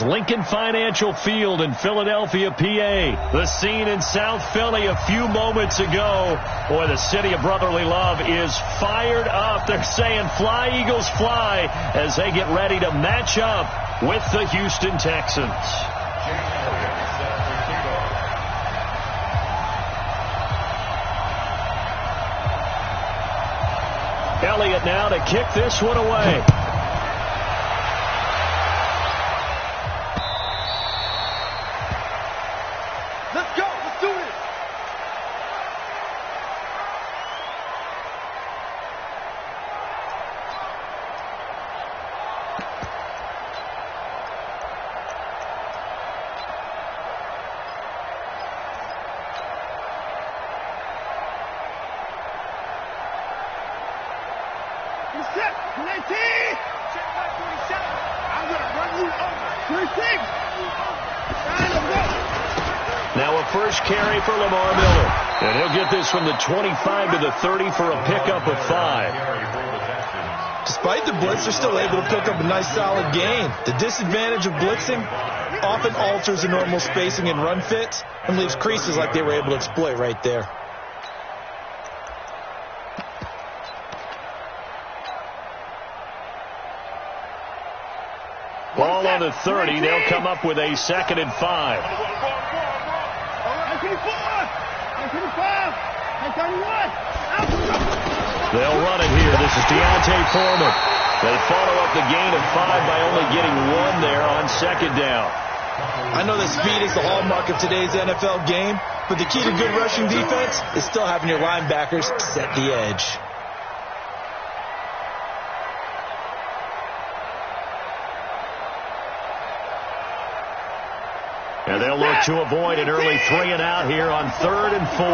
Lincoln Financial Field in Philadelphia, PA. The scene in South Philly a few moments ago. Boy, the city of brotherly love is fired up. They're saying fly, Eagles, fly, as they get ready to match up with the Houston Texans. Elliott now to kick this one away. Let's go. Let's do it. Set. 19. Check back 27. I'm going to run you over. 26. Now a first carry for Lamar Miller. And he'll get this from the 25 to the 30 for a pickup of 5. Despite the blitz, they're still able to pick up a nice solid gain. The disadvantage of blitzing often alters the normal spacing and run fits and leaves creases like they were able to exploit right there. Ball on the 30. They'll come up with a 2nd and 5. They'll run it here. This is Deontay Foreman. They follow up the gain of 5 by only getting 1 there on 2nd down. I know that speed is the hallmark of today's NFL game, but the key to good rushing defense is still having your linebackers set the edge. And they'll look to avoid an early 3 and out here on 3rd and 4.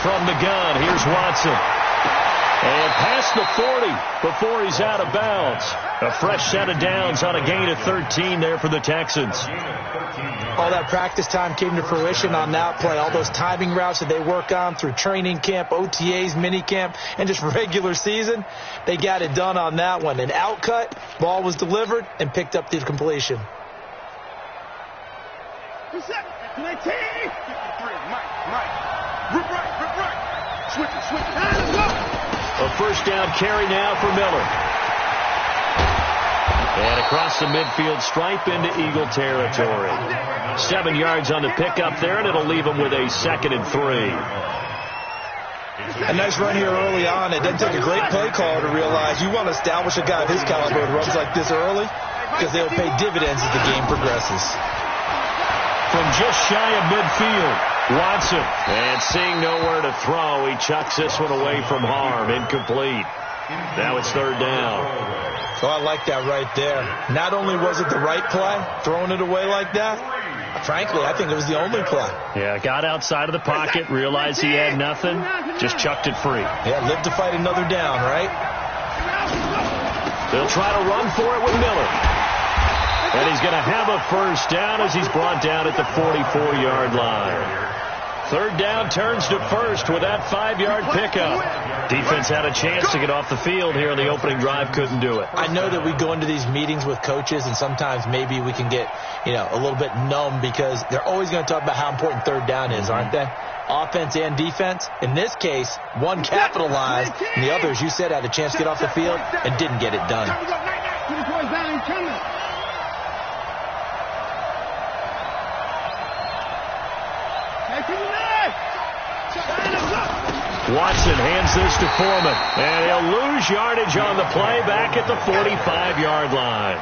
From the gun, here's Watson. And past the 40 before he's out of bounds. A fresh set of downs on a gain of 13 there for the Texans. All that practice time came to fruition on that play. All those timing routes that they work on through training camp, OTAs, minicamp, and just regular season, they got it done on that one. An outcut, ball was delivered, and picked up the completion. Switch it. A first down carry now for Miller. And across the midfield stripe into Eagle territory. 7 yards on the pickup there, and it'll leave them with a 2nd and 3. A nice run here early on. It doesn't take a great play caller to realize you want to establish a guy of his caliber who runs like this early because they'll pay dividends as the game progresses. From just shy of midfield, Watson. And seeing nowhere to throw, he chucks this one away from harm. Incomplete. Now it's 3rd down. So I like that right there. Not only was it the right play, throwing it away like that, frankly, I think it was the only play. Yeah, got outside of the pocket, realized he had nothing, just chucked it free. Yeah, live to fight another down, right? They'll try to run for it with Miller. And he's going to have a first down as he's brought down at the 44-yard line. 3rd down turns to 1st with that 5-yard pickup. Defense had a chance to get off the field here on the opening drive, couldn't do it. I know that we go into these meetings with coaches, and sometimes maybe we can get, a little bit numb because they're always going to talk about how important 3rd down is, aren't they? Offense and defense. In this case, one capitalized, and the other, as you said, had a chance to get off the field and didn't get it done. Watson hands this to Foreman, and he'll lose yardage on the play back at the 45-yard line.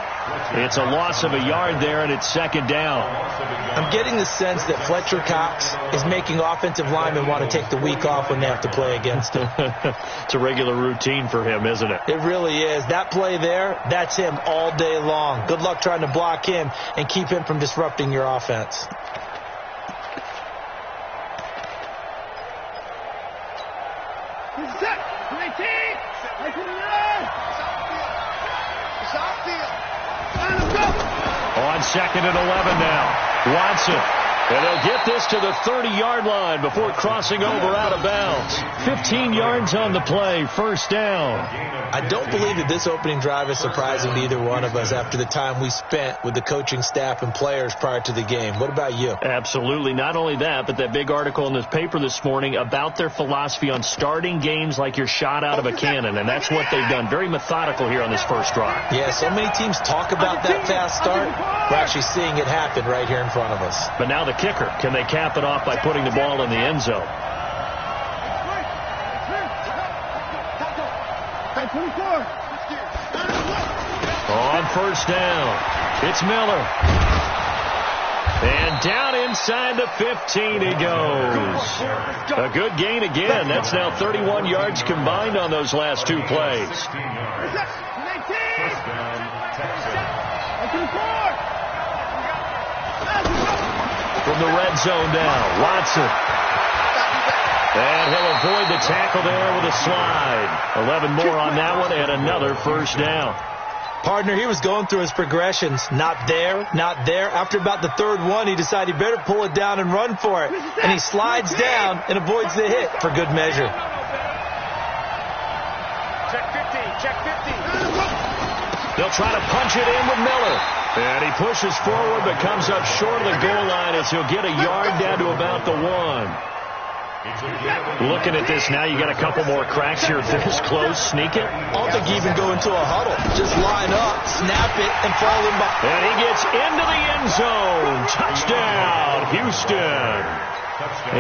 It's a loss of a yard there, and it's 2nd down. I'm getting the sense that Fletcher Cox is making offensive linemen want to take the week off when they have to play against him. It's a regular routine for him, isn't it? It really is. That play there, that's him all day long. Good luck trying to block him and keep him from disrupting your offense. On 2nd and 11 now. Watson And they'll get this to the 30-yard line before crossing over out of bounds. 15 yards on the play, first down. I don't believe that this opening drive is surprising to either one of us after the time we spent with the coaching staff and players prior to the game. What about you? Absolutely. Not only that, but that big article in this paper this morning about their philosophy on starting games like you're shot out of a cannon, and that's what they've done. Very methodical here on this first drive. Yeah, so many teams talk about that fast start. We're actually seeing it happen right here in front of us. But now the kicker. Can they cap it off by putting the ball in the end zone? On first down, it's Miller. And down inside the 15 he goes. A good gain again. That's now 31 yards combined on those last two plays. From the red zone now, Watson. And he'll avoid the tackle there with a slide. 11 more on that one and another first down. Partner, he was going through his progressions. Not there, not there. After about the third one, he decided he better pull it down and run for it. And he slides down and avoids the hit for good measure. Check 15, check 15. They'll try to punch it in with Miller. And he pushes forward but comes up short of the goal line as he'll get a yard down to about the 1. Looking at this now, you got a couple more cracks here. This close, sneak it. I don't think you even go into a huddle. Just line up, snap it, and fall in behind. And he gets into the end zone. Touchdown, Houston.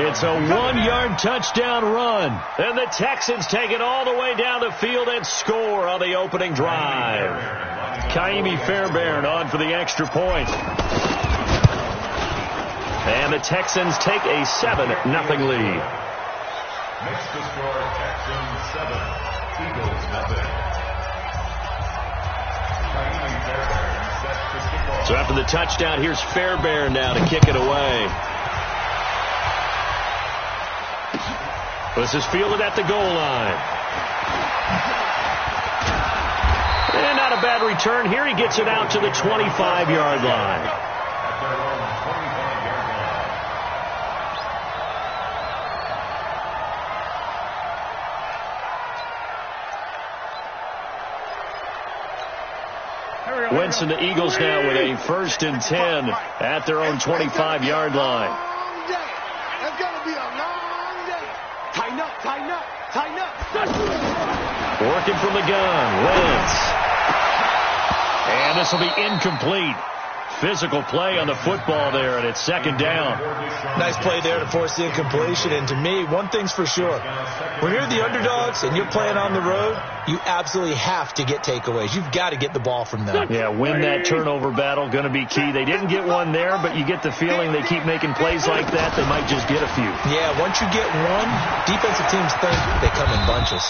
It's a 1-yard touchdown run. And the Texans take it all the way down the field and score on the opening drive. Kaimi Fairbairn on for the extra point. And the Texans take a 7-0 lead. Next to score, Texans 7, Eagles nothing. So after the touchdown, here's Fairbairn now to kick it away. This is fielded at the goal line. And not a bad return here. He gets it out to the 25-yard line. Wentz and the Eagles now with a 1st and 10 at their own 25-yard line. That's going to be a long day. Tighten up, tighten up, tighten up. Working from the gun, Wentz. And this will be incomplete. Physical play on the football there, and it's 2nd down. Nice play there to force the incompletion. And to me, one thing's for sure. When you're the underdogs and you're playing on the road, you absolutely have to get takeaways. You've got to get the ball from them. Yeah, win that turnover battle, going to be key. They didn't get one there, but you get the feeling they keep making plays like that, they might just get a few. Yeah, once you get one, defensive teams think they come in bunches.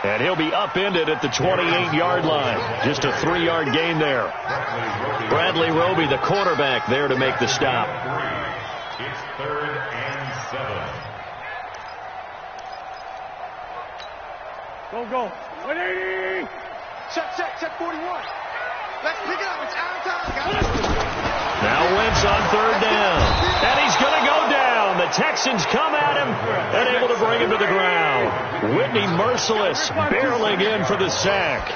And he'll be upended at the 28-yard line. Just a 3-yard gain there. Bradley Roby, the quarterback, there to make the stop. It's 3rd and 7. Go. 180. Check 41. Let's pick it up. It's out of time, guys. Now Wentz on 3rd down. And he's going to go down. The Texans come at him and able to bring him to the ground. Whitney Merciless barreling in for the sack.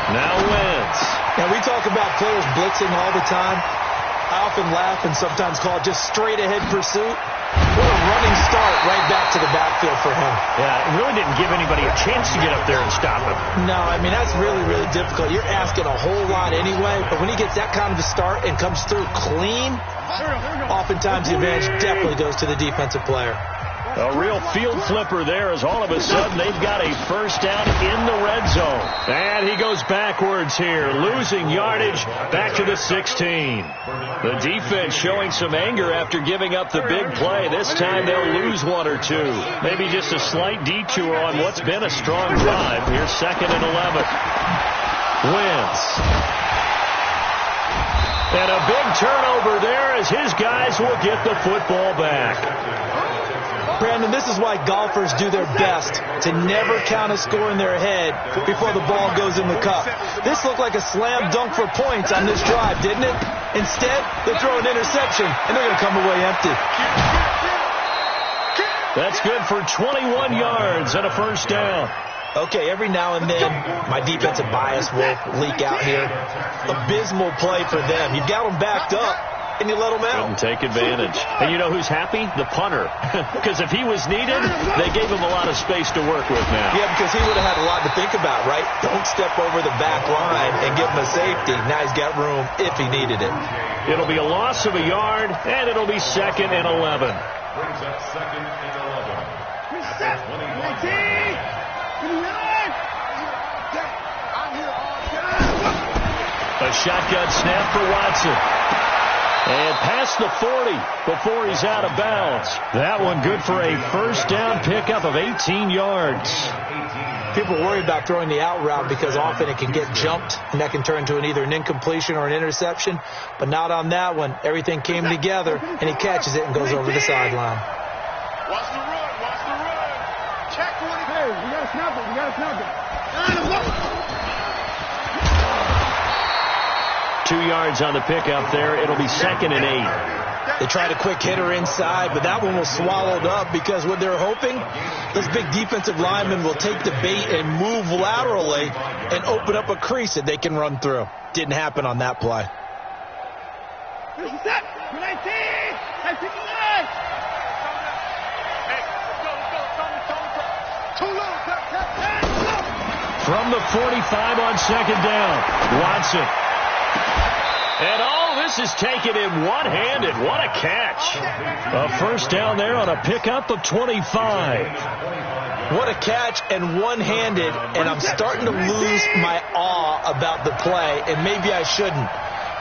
Now Wentz. Now we talk about players blitzing all the time. I often laugh and sometimes call it just straight ahead pursuit. What a running start right back to the backfield for him. Yeah, it really didn't give anybody a chance to get up there and stop him. No, I mean, that's really, really difficult. You're asking a whole lot anyway, but when he gets that kind of a start and comes through clean, oftentimes the advantage definitely goes to the defensive player. A real field flipper there as all of a sudden they've got a 1st down in the red zone. And he goes backwards here, losing yardage back to the 16. The defense showing some anger after giving up the big play. This time they'll lose 1 or 2. Maybe just a slight detour on what's been a strong drive. Here's 2nd and 11. Wentz. And a big turnover there as his guys will get the football back. Brandon, this is why golfers do their best to never count a score in their head before the ball goes in the cup. This looked like a slam dunk for points on this drive, didn't it? Instead, they throw an interception, and they're going to come away empty. That's good for 21 yards and a first down. Okay, every now and then, my defensive bias will leak out here. Abysmal play for them. You've got them backed up, and you let them out. Couldn't take advantage. And you know who's happy? The punter. Because if he was needed, they gave him a lot of space to work with now. Yeah, because he would have had a lot to think about, right? Don't step over the back line and give him a safety. Now he's got room if he needed it. It'll be a loss of a yard, and it'll be 2nd and 11. Brings up 2nd and 11. A shotgun snap for Watson. And past the 40 before he's out of bounds. That one good for a first down pickup of 18 yards. People worry about throwing the out route because often it can get jumped, and that can turn into either an incompletion or an interception. But not on that one. Everything came together, and he catches it and goes over the sideline. Watch the run. Watch the run. Check what it is. We got to snap it. We got to snap it. 2 yards on the pickup there. It'll be 2nd and 8. They tried a quick hitter inside, but that one was swallowed up because what they're hoping, this big defensive lineman will take the bait and move laterally and open up a crease that they can run through. Didn't happen on that play. From the 45 on 2nd down, Watson. And this is taken in one-handed. What a catch. A first down there on a pickup of 25. What a catch and one-handed, and I'm starting to lose my awe about the play, and maybe I shouldn't.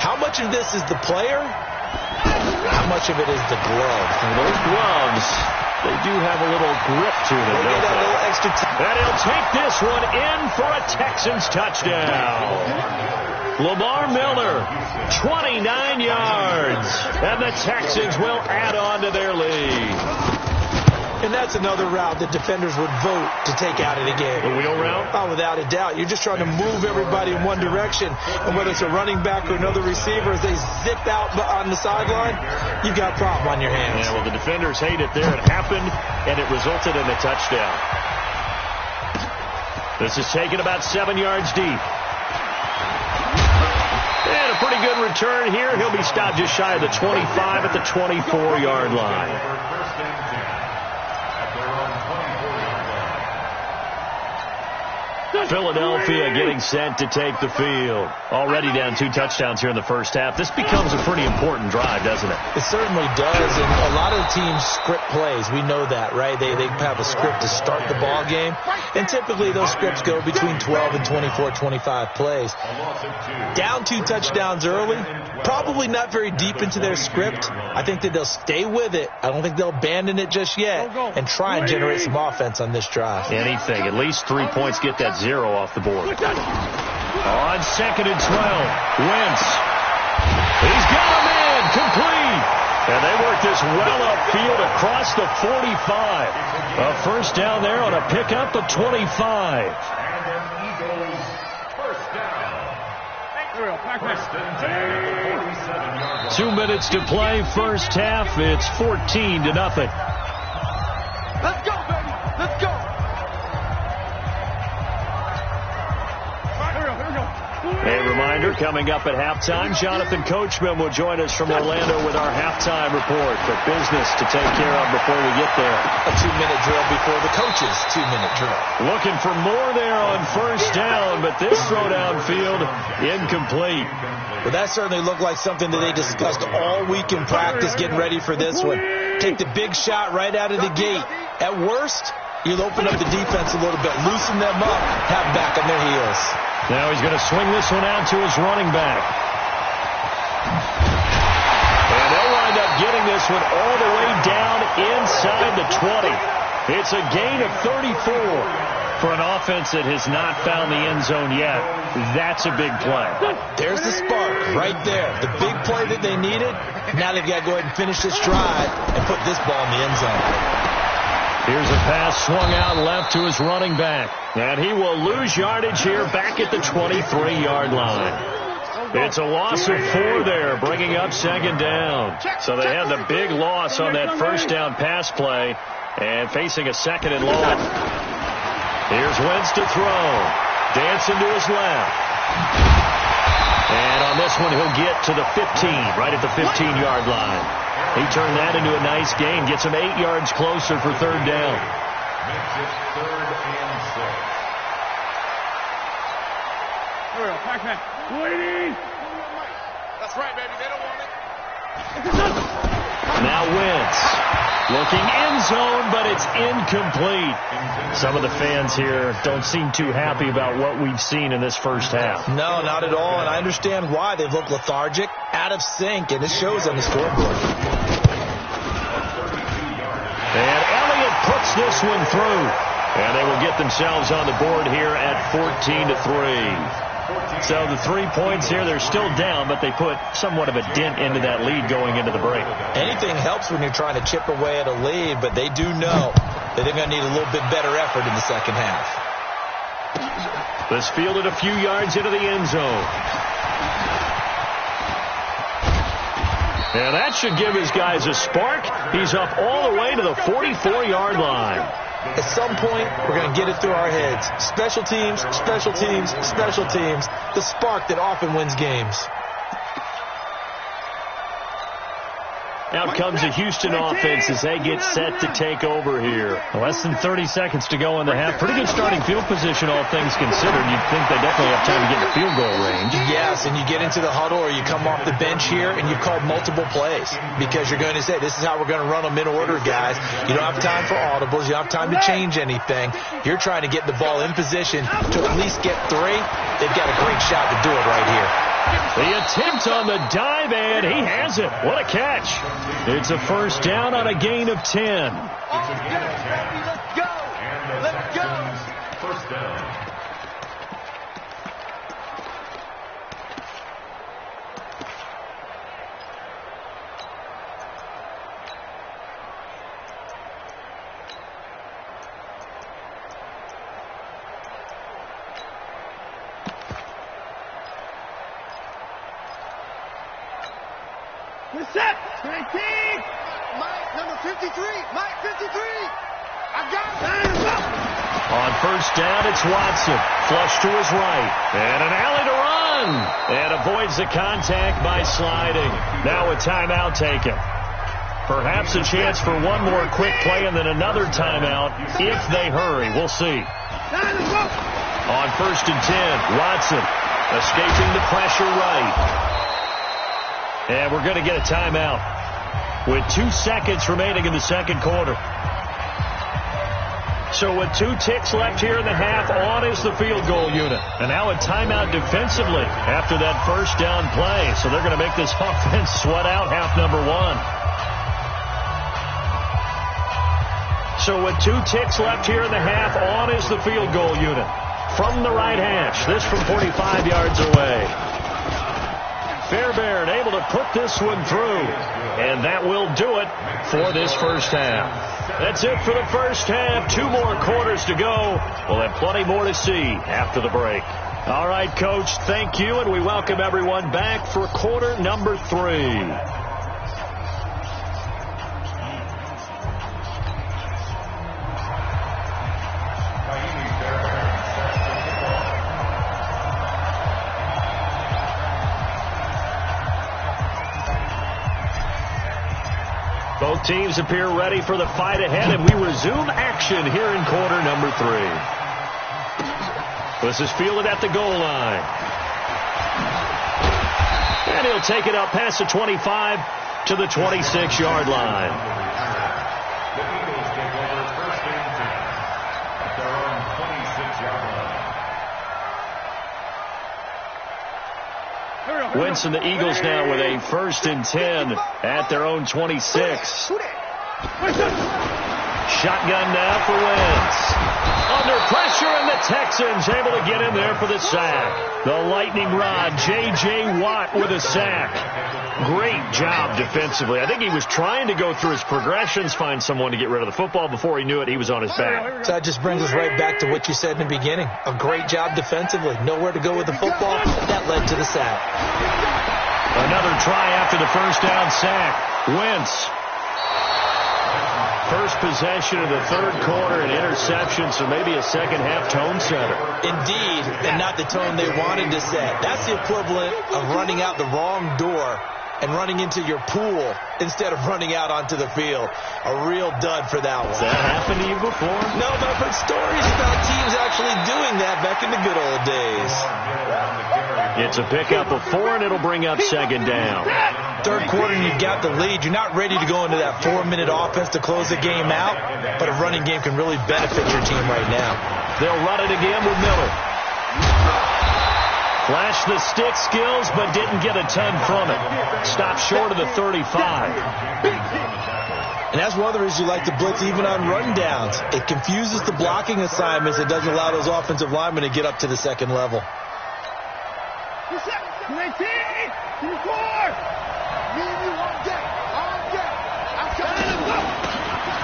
How much of this is the player? How much of it is the glove? And those gloves, they do have a little grip to them, They don't got a they? little extra And he'll take this one in for a Texans touchdown. Lamar Miller, 29 yards. And the Texans will add on to their lead. And that's another route that defenders would vote to take out of the game. The wheel route? Oh, without a doubt. You're just trying to move everybody in one direction. And whether it's a running back or another receiver, as they zip out on the sideline, you've got a problem on your hands. Yeah, well, the defenders hate it there. It happened, and it resulted in a touchdown. This is taken about 7 yards deep. And a pretty good return here. He'll be stopped just shy of the 25 at the 24-yard line. Philadelphia getting set to take the field. Already down 2 touchdowns here in the first half. This becomes a pretty important drive, doesn't it? It certainly does, and a lot of the teams script plays. We know that, right? They have a script to start the ball game, and typically those scripts go between 12 and 24, 25 plays. Down 2 touchdowns early, probably not very deep into their script. I think that they'll stay with it. I don't think they'll abandon it just yet and try and generate some offense on this drive. Anything. At least 3 points, get that 0 off the board. On 2nd and 12, Wentz. He's got a man complete. And they work this well upfield across the 45. A first down there on a pickup of 25. And an Eagles first down. First and 10 at the 47-yard line. 2 minutes to play, first half. It's 14-0. Let's go, baby. Let's go. A reminder, coming up at halftime, Jonathan Coachman will join us from Orlando with our halftime report. But business to take care of before we get there. A 2-minute drill before the coach's 2-minute drill. Looking for more there on first down, but this throw downfield incomplete. Well, that certainly looked like something that they discussed all week in practice getting ready for this one. Take the big shot right out of the gate. At worst, you'll open up the defense a little bit, loosen them up, have them back on their heels. Now he's going to swing this one out to his running back. And they'll wind up getting this one all the way down inside the 20. It's a gain of 34 for an offense that has not found the end zone yet. That's a big play. There's the spark right there. The big play that they needed. Now they've got to go ahead and finish this drive and put this ball in the end zone. Here's a pass swung out left to his running back. And he will lose yardage here back at the 23-yard line. It's a loss of 4 there, bringing up second down. So they had the big loss on that first down pass play and facing a second and long. Here's Wentz to throw. Dancing to his left. And on this one, he'll get to the 15, right at the 15-yard line. He turned that into a nice gain, gets him 8 yards closer for third down. Makes it 3rd and 6. Waiting. That's right, baby. They don't want it. Now Wentz looking end zone, but it's incomplete. Some of the fans here don't seem too happy about what we've seen in this first half. No, not at all, and I understand why. They've looked lethargic, out of sync, and it shows on the scoreboard. And Elliott puts this one through, and they will get themselves on the board here at 14-3. So the 3 points here, they're still down, but they put somewhat of a dent into that lead going into the break. Anything helps when you're trying to chip away at a lead, but they do know that they're going to need a little bit better effort in the second half. This fielded a few yards into the end zone. And that should give his guys a spark. He's up all the way to the 44-yard line. At some point, we're going to get it through our heads. Special teams, special teams, special teams. The spark that often wins games. Out comes the Houston offense as they get set to take over here. Less than 30 seconds to go in the half. Pretty good starting field position, all things considered. You'd think they definitely have time to get in the field goal range. Yes, and you get into the huddle or you come off the bench here and you've called multiple plays because you're going to say, this is how we're going to run them in order, guys. You don't have time for audibles. You don't have time to change anything. You're trying to get the ball in position to at least get 3. They've got a great shot to do it right here. The attempt on the dive, and he has it. What a catch. It's a first down on a gain of 10. Let's go. Let's go. First down. We're set. 19. Mike, number 53. Mike, 53. I got it. On first down, it's Watson. Flush to his right. And an alley to run. And avoids the contact by sliding. Now a timeout taken. Perhaps a chance for one more quick play and then another timeout if they hurry. We'll see. On first and 10, Watson escaping the pressure right. And we're going to get a timeout with 2 seconds remaining in the second quarter. So with 2 ticks left here in the half, on is the field goal unit. And now a timeout defensively after that first down play. So they're going to make this offense sweat out half number 1. So with 2 ticks left here in the half, on is the field goal unit. From the right hash, this from 45 yards away. Fairbairn able to put this one through. And that will do it for this first half. That's it for the first half. 2 more quarters to go. We'll have plenty more to see after the break. All right, Coach, thank you, and we welcome everyone back for quarter number 3. Both teams appear ready for the fight ahead, and we resume action here in quarter number 3. This is fielded at the goal line. And he'll take it up past the 25 to the 26-yard line. The Eagles take over first and 10 at their own 26-yard line. Wentz and the Eagles now with a first and 10 at their own 26. Shotgun now for Wentz. Under pressure, and the Texans able to get in there for the sack. The lightning rod, J.J. Watt with a sack. Great job defensively. I think he was trying to go through his progressions, find someone to get rid of the football. Before he knew it, he was on his back. So that just brings us right back to what you said in the beginning. A great job defensively. Nowhere to go with the football. That led to the sack. Another try after the first down sack. Wentz. First possession of the third quarter, an interception, so maybe a second-half tone setter. Indeed, and not the tone they wanted to set. That's the equivalent of running out the wrong door and running into your pool instead of running out onto the field. A real dud for that one. Has that happened to you before? No, but I've heard stories about teams actually doing that back in the good old days. It's a pickup of 4, and it'll bring up second down. Third quarter, and you've got the lead. You're not ready to go into that 4-minute offense to close the game out, but a running game can really benefit your team right now. They'll run it again with Miller. Flashed the stick skills, but didn't get a ton from it. Stopped short of the 35. And that's one of the reasons you like to blitz even on rundowns. It confuses the blocking assignments. It doesn't allow those offensive linemen to get up to the second level.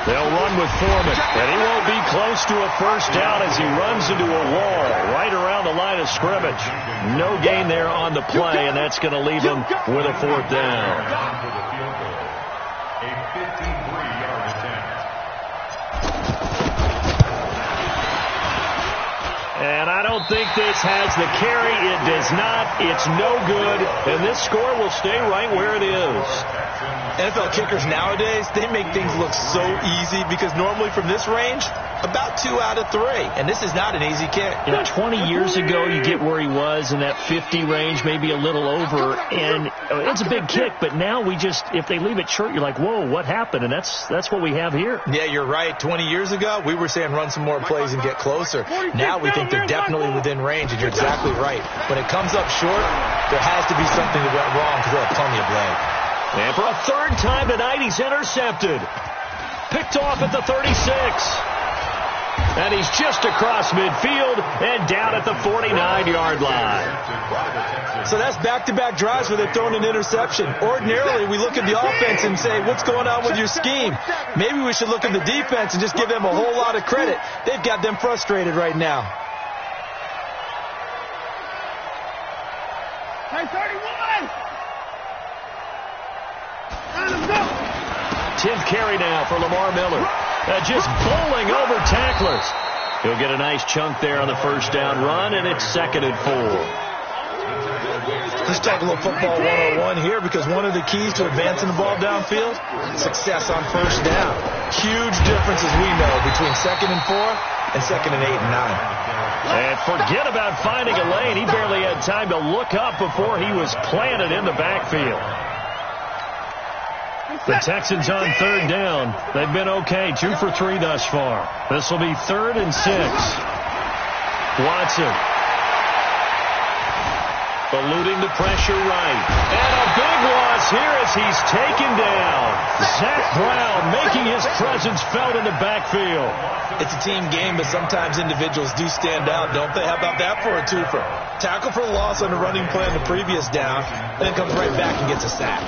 They'll run with Foreman, and he won't be close to a first down as he runs into a wall right around the line of scrimmage. No gain there on the play, and that's going to leave him with a fourth down. A 53-yard attempt. And I don't think this has the carry. It does not. It's no good, and this score will stay right where it is. NFL kickers nowadays, they make things look so easy because normally from this range, about 2 out of 3. And this is not an easy kick. You know, 20 years ago, you get where he was in that 50 range, maybe a little over, and it's a big kick. But now we just, if they leave it short, you're like, whoa, what happened? And that's what we have here. Yeah, you're right. 20 years ago, we were saying run some more plays and get closer. Now we think they're definitely within range, and you're exactly right. When it comes up short, there has to be something that went wrong because they have plenty of leg. And for a third time tonight, he's intercepted. Picked off at the 36. And he's just across midfield and down at the 49-yard line. So that's back-to-back drives where they're throwing an interception. Ordinarily, we look at the offense and say, what's going on with your scheme? Maybe we should look at the defense and just give them a whole lot of credit. They've got them frustrated right now. Hey, 31! 10th carry now for Lamar Miller. Just bowling over tacklers. He'll get a nice chunk there on the first down run, and it's 2nd and 4. Let's talk a little football 101 here because one of the keys to advancing the ball downfield, success on first down. Huge difference, as we know, between 2nd and 4 and 2nd and 8 and 9. And forget about finding a lane. He barely had time to look up before he was planted in the backfield. The Texans on third down. They've been okay, 2 for 3 thus far. This will be 3rd and 6. Watson. Eluding the pressure right. And a big loss here as he's taken down. Zach Brown making his presence felt in the backfield. It's a team game, but sometimes individuals do stand out, don't they? How about that for a twofer? Tackle for the loss on the running play on the previous down, and then comes right back and gets a sack.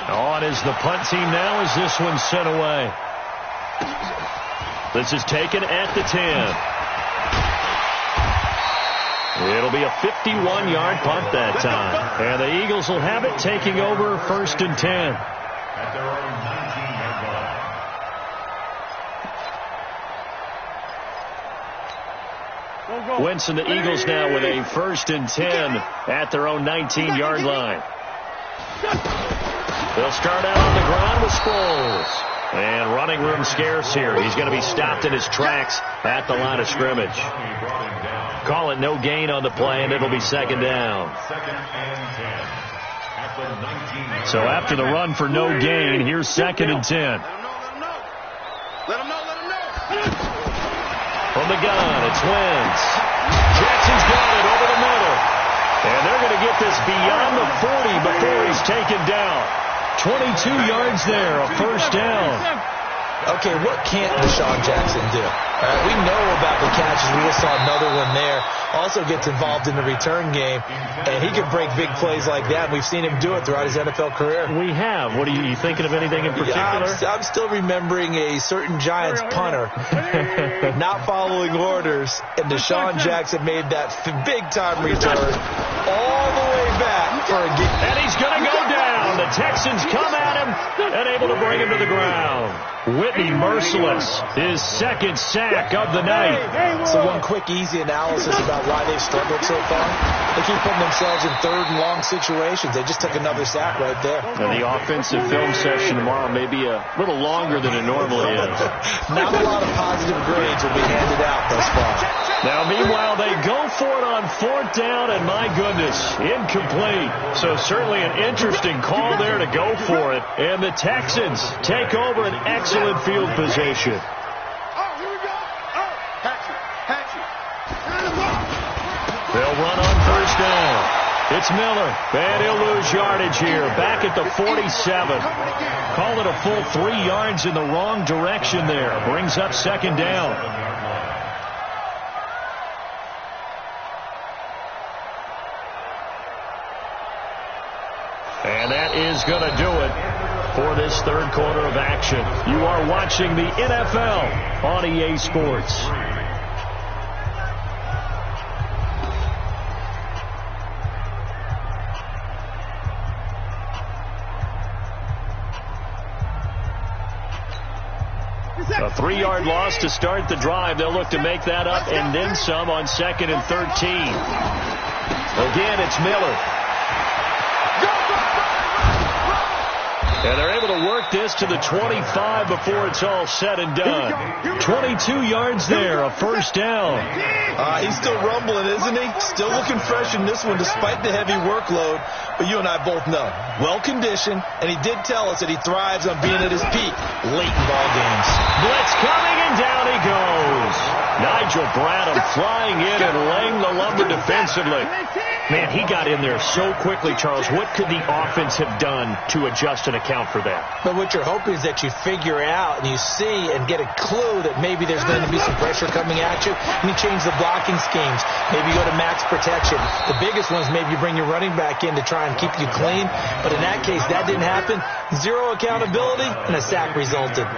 On is the punt team now as this one's sent away. This is taken at the 10. It'll be a 51-yard punt that time. And the Eagles will have it, taking over 1st and 10. At their own 19-yard line. Wentz and the Eagles now with a 1st and 10 at their own 19-yard line. They'll start out on the ground with Sproles. And running room scarce here. He's going to be stopped in his tracks at the line of scrimmage. Call it no gain on the play, and it'll be 2nd down. 2nd and 10. At the 19. So after the run for no gain, here's 2nd and 10. Let him know. From the gun, it's Wentz. Jackson's got it over the middle. And they're going to get this beyond the 40 before he's taken down. 22 yards there, a first down. okay, what can't Deshaun Jackson do? We know about the catches. We just saw another one there. Also gets involved in the return game, and he can break big plays like that. We've seen him do it throughout his NFL career. We have. What are you thinking of anything in particular? I'm still remembering a certain Giants punter not following orders, and Deshaun Jackson made that big-time return all the way back for a game. And he's going to go down. The Texans come at him and able to bring him to the ground. Whitney Merciless, his second sack of the night. So one quick, easy analysis about why they've struggled so far. They keep putting themselves in third and long situations. They just took another sack right there. And the offensive film session tomorrow may be a little longer than it normally is. Not a lot of positive grades will be handed out thus far. Now, meanwhile, they go for it on fourth down, and my goodness, incomplete. So certainly an interesting call there to go for it. And the Texans take over an excellent field position. They'll run on first down. It's Miller, and he'll lose yardage here. Back at the 47. Call it a full 3 yards in the wrong direction there. Brings up second down. And that is going to do it for this third quarter of action. You are watching the NFL on EA Sports. A 3-yard loss to start the drive. They'll look to make that up and then some on 2nd and 13. Again, it's Miller. And they're able to work this to the 25 before it's all said and done. 22 yards there, a first down. He's still rumbling, isn't he? Still looking fresh in this one despite the heavy workload. But you and I both know, well-conditioned, and he did tell us that he thrives on being at his peak late in ball games. Blitz coming, and down he goes. Nigel Bradham flying in and laying the lumber defensively. Man, he got in there so quickly, Charles. What could the offense have done to adjust and account for that? But what you're hoping is that you figure out and you see and get a clue that maybe there's going to be some pressure coming at you, and you change the blocking schemes. Maybe you go to max protection. The biggest one is maybe you bring your running back in to try and keep you clean. But in that case, that didn't happen. Zero accountability, and a sack resulted.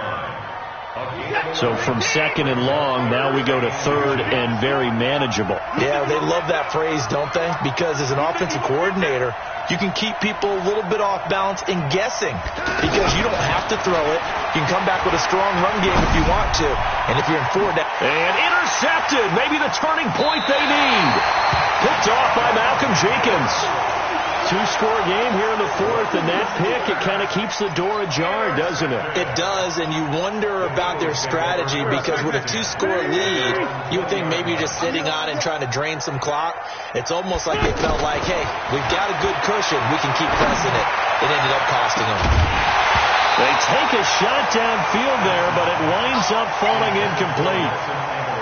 So from 2nd and long, now we go to 3rd and very manageable. Yeah, they love that phrase, don't they? Because as an offensive coordinator, you can keep people a little bit off balance and guessing because you don't have to throw it. You can come back with a strong run game if you want to. And if you're in 4 down. And intercepted. Maybe the turning point they need. Picked off by Malcolm Jenkins. 2-score game here in the 4th, and that pick, it kind of keeps the door ajar, doesn't it? It does, and you wonder about their strategy because with a 2-score lead, you would think maybe you're just sitting on and trying to drain some clock. It's almost like they felt like, hey, we've got a good cushion. We can keep pressing it. It ended up costing them. They take a shot downfield there, but it winds up falling incomplete.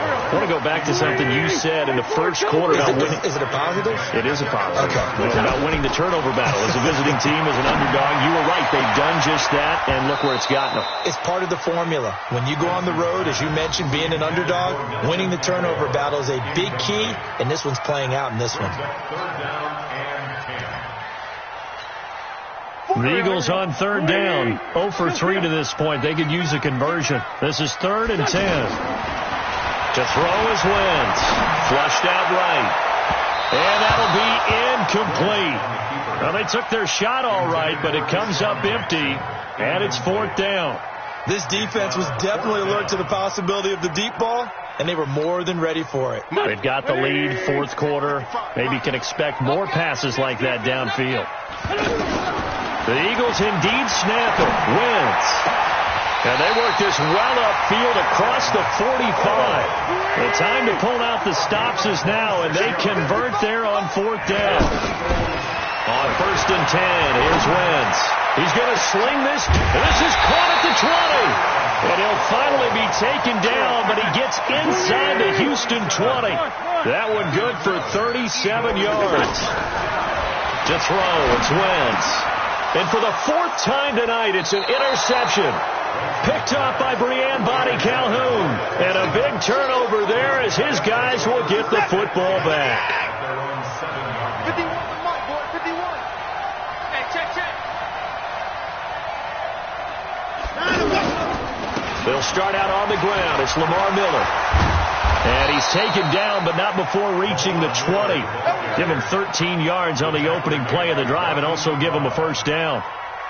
I want to go back to something you said in the first quarter about winning. Is it a positive? It is a positive. Okay. It's about winning the turnover battle. As a visiting team, as an underdog, you were right. They've done just that, and look where it's gotten them. It's part of the formula. When you go on the road, as you mentioned, being an underdog, winning the turnover battle is a big key, and this one's playing out in this one. The Eagles on 3rd down. 0 for 3 to this point. They could use a conversion. This is 3rd and 10. To throw is Wentz. Flushed out right. And that'll be incomplete. Well, they took their shot all right, but it comes up empty, and it's 4th down. This defense was definitely alert to the possibility of the deep ball, and they were more than ready for it. They've got the lead, 4th quarter. Maybe can expect more passes like that downfield. The Eagles indeed snap it. Wentz. And they work this well upfield across the 45. The time to pull out the stops is now, and they convert there on 4th down. On 1st and 10, here's Wentz. He's going to sling this, and this is caught at the 20. And he'll finally be taken down, but he gets inside the Houston 20. That one good for 37 yards. To throw, it's Wentz. And for the 4th time tonight, it's an interception. Picked off by Breanne Bonnie Calhoun. And a big turnover there as his guys will get the football back. 51 to Mike, boy, 51. Hey, check. They'll start out on the ground. It's Lamar Miller. And he's taken down, but not before reaching the 20. Give him 13 yards on the opening play of the drive and also give him a first down.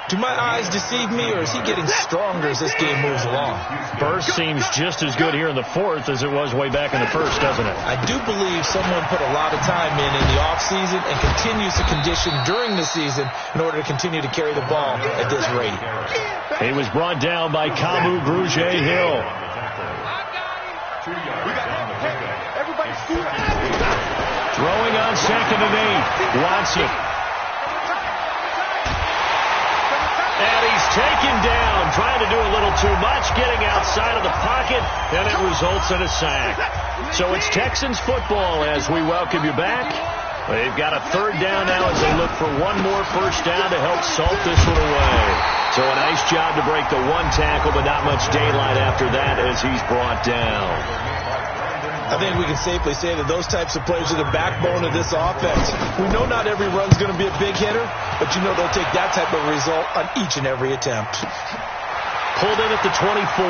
Do my eyes deceive me, or is he getting stronger as this game moves along? Burst seems just as good here in the fourth as it was way back in the first, doesn't it? I do believe someone put a lot of time in the offseason and continues to condition during the season in order to continue to carry the ball at this rate. He was brought down by Kamu Grugier-Hill. Everybody steal. Throwing on 2nd and 8. Watson. And he's taken down, trying to do a little too much, getting outside of the pocket, and it results in a sack. So it's Texans football as we welcome you back. They've got a 3rd down now as they look for one more first down to help salt this one away. So a nice job to break the one tackle, but not much daylight after that as he's brought down. I think we can safely say that those types of plays are the backbone of this offense. We know not every run's going to be a big hitter, but you know they'll take that type of result on each and every attempt. Pulled in at the 24.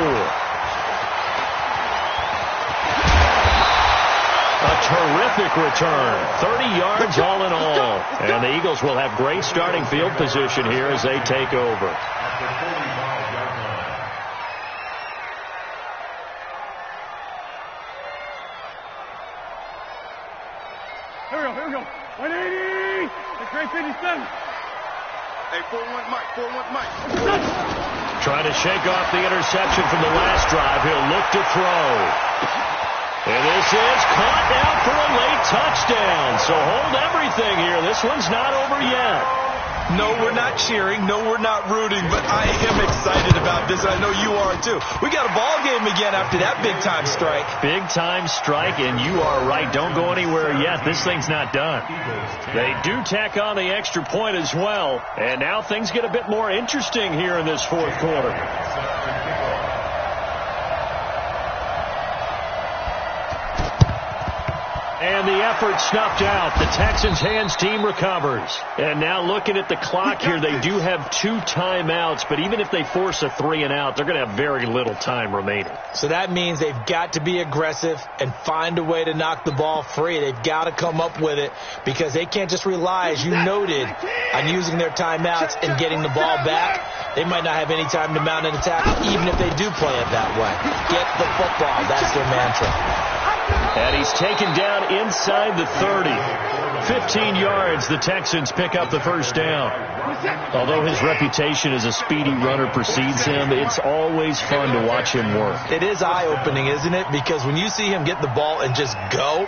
A terrific return. 30 yards all in all. And the Eagles will have great starting field position here as they take over. Here we go. 180. That's right, 57. Hey, 4-1 Mike. Trying to shake off the interception from the last drive. He'll look to throw. And this is caught now for a late touchdown. So hold everything here. This one's not over yet. No, we're not cheering. No, we're not rooting. But I am excited about this. I know you are, too. We got a ball game again after that big-time strike. Big-time strike, and you are right. Don't go anywhere yet. This thing's not done. They do tack on the extra point as well. And now things get a bit more interesting here in this fourth quarter. And the effort snuffed out. The Texans hands team recovers. And now looking at the clock here, they do have 2 timeouts, but even if they force a 3-and-out, they're going to have very little time remaining. So that means they've got to be aggressive and find a way to knock the ball free. They've got to come up with it because they can't just rely, as you noted, on using their timeouts and getting the ball back. They might not have any time to mount an attack, even if they do play it that way. Get the football. That's their mantra. And he's taken down inside the 30. 15 yards, the Texans pick up the first down. Although his reputation as a speedy runner precedes him, it's always fun to watch him work. It is eye-opening, isn't it? Because when you see him get the ball and just go,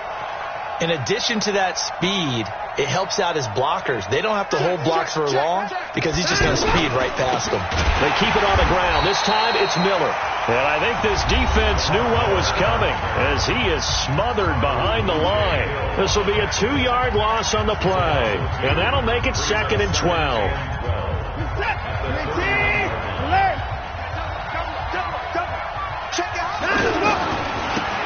in addition to that speed, it helps out his blockers. They don't have to hold blocks for long because he's just going to speed right past them. They keep it on the ground. This time it's Miller. And I think this defense knew what was coming as he is smothered behind the line. This will be a 2-yard loss on the play. And that'll make it 2nd and 12.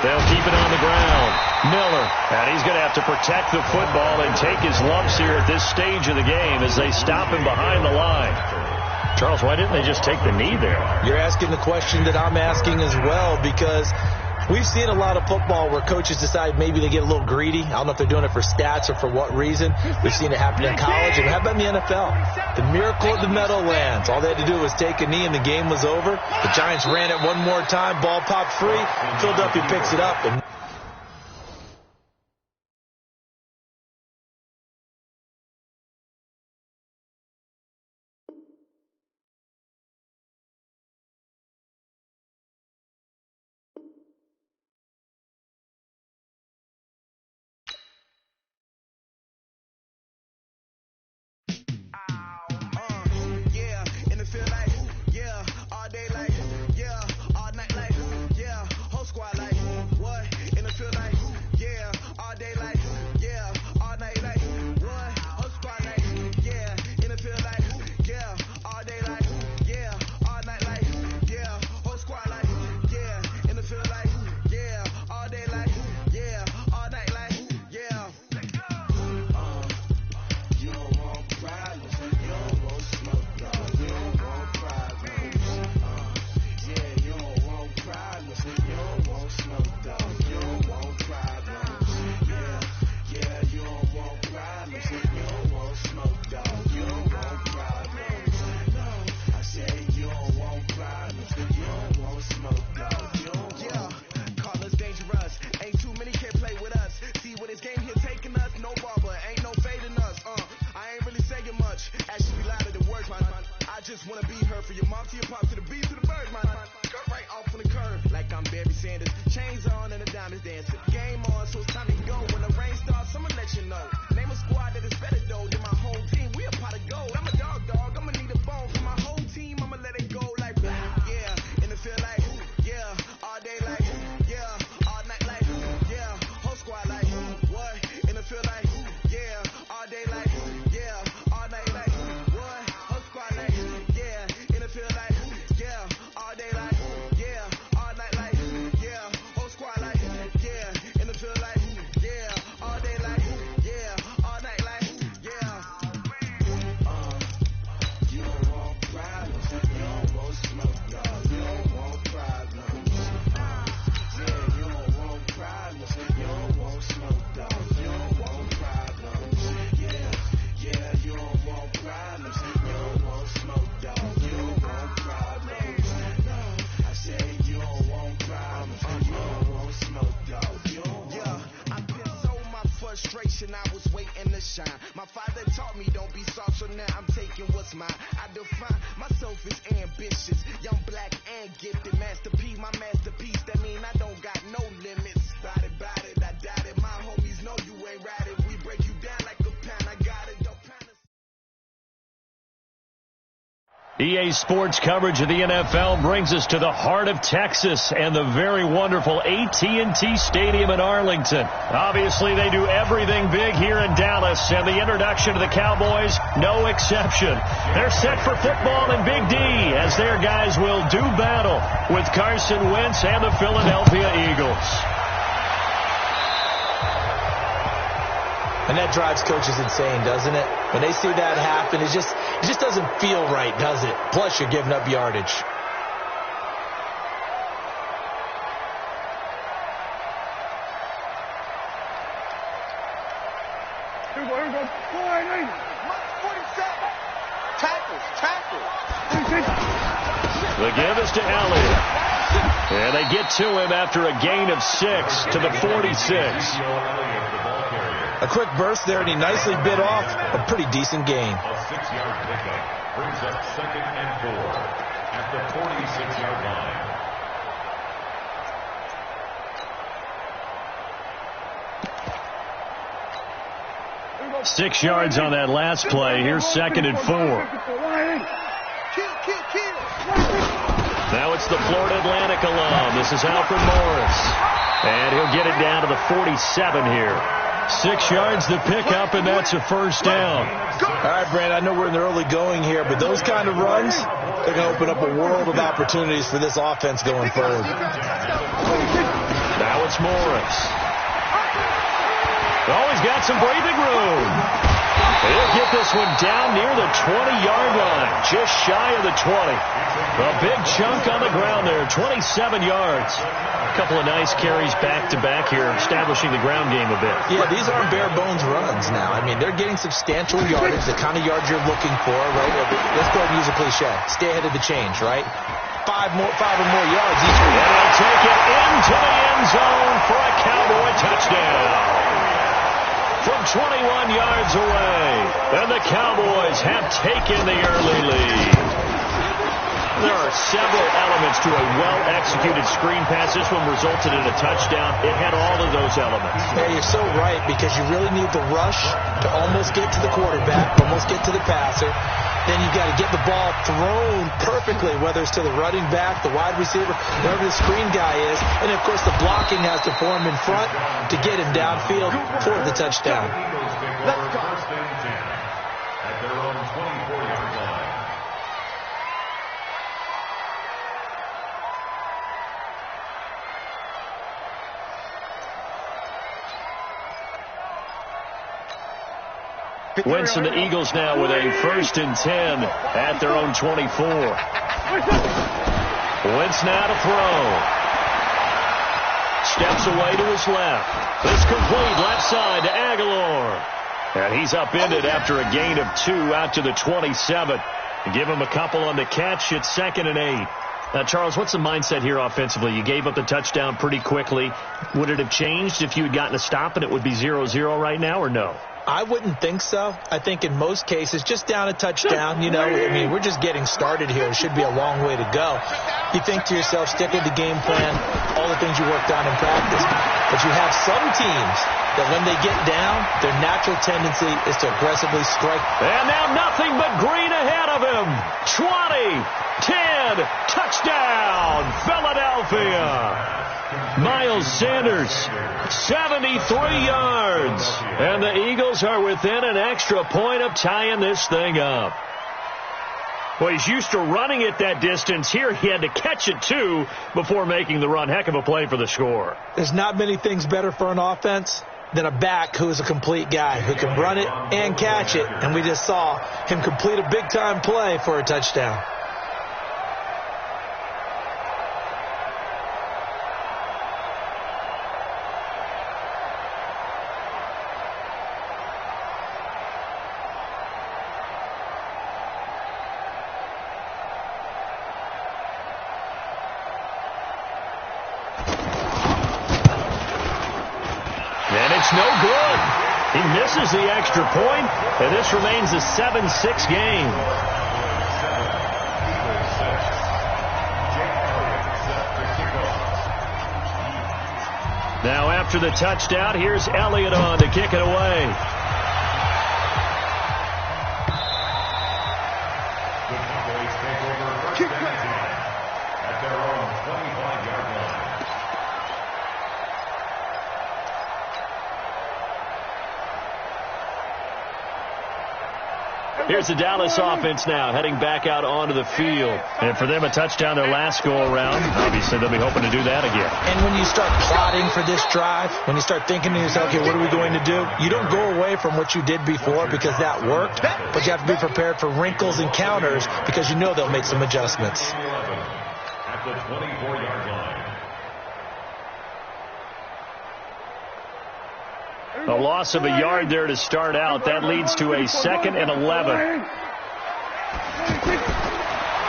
They'll keep it on the ground. Miller, and he's going to have to protect the football and take his lumps here at this stage of the game as they stop him behind the line. Charles, why didn't they just take the knee there? You're asking the question that I'm asking as well, because we've seen a lot of football where coaches decide maybe they get a little greedy. I don't know if they're doing it for stats or for what reason. We've seen it happen in college, and how about in the NFL? The miracle of the Meadowlands. All they had to do was take a knee, and the game was over. The Giants ran it one more time. Ball popped free. Philadelphia picks it up. And to your pop to the beat to the bird, man. Cut right off on the curve like I'm Barry Sanders. Chains on and the diamonds dancing. Game on, so it's time to go. When the rain starts, I'ma let you know. Name a squad that is better though than my whole team. We a pot of gold. I'm a dog. I'ma need a bone for my whole team. I'ma let it go like yeah. In the field like yeah. All day like yeah. All night like yeah. Whole squad like what? In the field like yeah. All day like yeah. All night like what? Whole squad like yeah. In the field like yeah. All day like yeah. All night like yeah. Whole squad like yeah. In the field like yeah. All day like yeah. All night like yeah. You don't want problems. You don't want smoke, dog. You don't want problems. Yeah, you don't want problems. You don't want smoke, dog. You don't want problems. Yeah, you don't want problems. You don't want smoke, dog. You don't want problems. No, I said you don't want problems. You don't want smoke, dog. You don't want. Yeah, I been so my frustration. I was waiting to shine. My father taught me don't be soft, so now I'm taking what's mine. I define myself as ambitious, young, black, and gifted. Master P, my masterpiece. That mean I don't got no limits. Bout it, I doubt it. My homies know you ain't right it. We break you down like a pound. I got it, don't pound it. EA Sports coverage of the NFL brings us to the heart of Texas and the very wonderful AT&T Stadium in Arlington. Obviously, they do everything big here in Dallas, and the introduction to the Cowboys, no exception. They're set for football in Big D as their guys will do battle with Carson Wentz and the Philadelphia Eagles. And that drives coaches insane, doesn't it? When they see that happen, it just doesn't feel right, does it? Plus, you're giving up yardage. Here we go. 47. Tackle. The give is to Elliott. And they get to him after a gain of 6 to the 46. A quick burst there, and he nicely bit off a pretty decent gain. A 6-yard pickup brings up 2nd and 4 at the 46-yard line. 6 yards on that last play. Here's 2nd and 4. Now it's the Florida Atlantic alum. This is Alfred Morris. And he'll get it down to the 47 here. 6 yards to pick up, and that's a first down. All right, Brand, I know we're in the early going here, but those kind of runs, they're going to open up a world of opportunities for this offense going forward. Now it's Morris. Oh, he's got some breathing room. He'll get this one down near the 20-yard line, just shy of the 20. A big chunk on the ground there, 27 yards. A couple of nice carries back-to-back here, establishing the ground game a bit. Yeah, these aren't bare-bones runs now. I mean, they're getting substantial yardage, the kind of yards you're looking for, right? Let's go ahead and use a cliche. Stay ahead of the change, right? 5 or more yards each week. And they'll take it into the end zone for a Cowboy touchdown. From 21 yards away, and the Cowboys have taken the early lead. There are several elements to a well-executed screen pass. This one resulted in a touchdown. It had all of those elements. Yeah, you're so right, because you really need the rush to almost get to the quarterback, almost get to the passer. Then you've got to get the ball thrown perfectly, whether it's to the running back, the wide receiver, wherever the screen guy is. And, of course, the blocking has to form in front to get him downfield for the touchdown. Let's go. First and 10 at their own 24-yard line. Wentz and the Eagles now with a 1st and 10 at their own 24. Wentz now to throw. Steps away to his left. This complete left side to Aguilar. And he's upended after a gain of 2 out to the 27. Give him a couple on the catch. It's 2nd and 8. Now, Charles, what's the mindset here offensively? You gave up the touchdown pretty quickly. Would it have changed if you had gotten a stop and it would be 0-0 right now, or no? I wouldn't think so. I think in most cases, just down a touchdown, you know, I mean, we're just getting started here. It should be a long way to go. You think to yourself, stick with the game plan, all the things you worked on in practice. But you have some teams that when they get down, their natural tendency is to aggressively strike. And now nothing but green ahead of him. 20, 10, touchdown, Philadelphia. Miles Sanders, 73 yards. And the Eagles are within an extra point of tying this thing up. Well, he's used to running it that distance. Here he had to catch it, too, before making the run. Heck of a play for the score. There's not many things better for an offense than a back who is a complete guy, who can run it and catch it. And we just saw him complete a big-time play for a touchdown. No good. He misses the extra point, and this remains a 7-6 game. Now after the touchdown, here's Elliott on to kick it away. At their own 25-yard line. Here's the Dallas offense now, heading back out onto the field. And for them, a touchdown their last go-around. Obviously, they'll be hoping to do that again. And when you start plotting for this drive, when you start thinking to yourself, okay, what are we going to do? You don't go away from what you did before because that worked, but you have to be prepared for wrinkles and counters because you know they'll make some adjustments. At the 24-yard line. A loss of a yard there to start out. That leads to a 2nd and 11.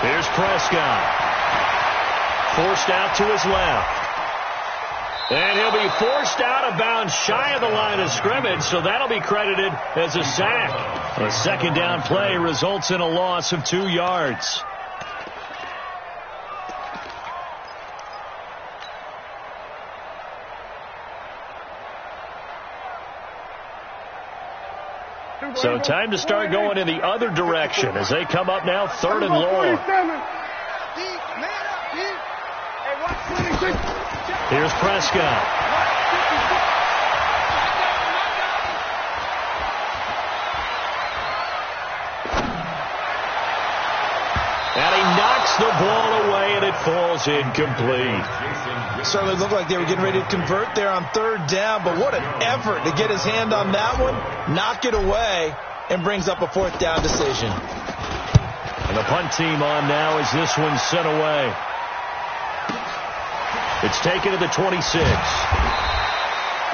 Here's Prescott. Forced out to his left. And he'll be forced out of bounds shy of the line of scrimmage, so that'll be credited as a sack. A second down play results in a loss of 2 yards. So time to start going in the other direction as they come up now 3rd and long. Here's Prescott. And he knocks the ball away and it falls incomplete. Certainly looked like they were getting ready to convert there on 3rd down, but what an effort to get his hand on that one, knock it away, and brings up a 4th down decision. And the punt team on now as this one's sent away. It's taken to the 26.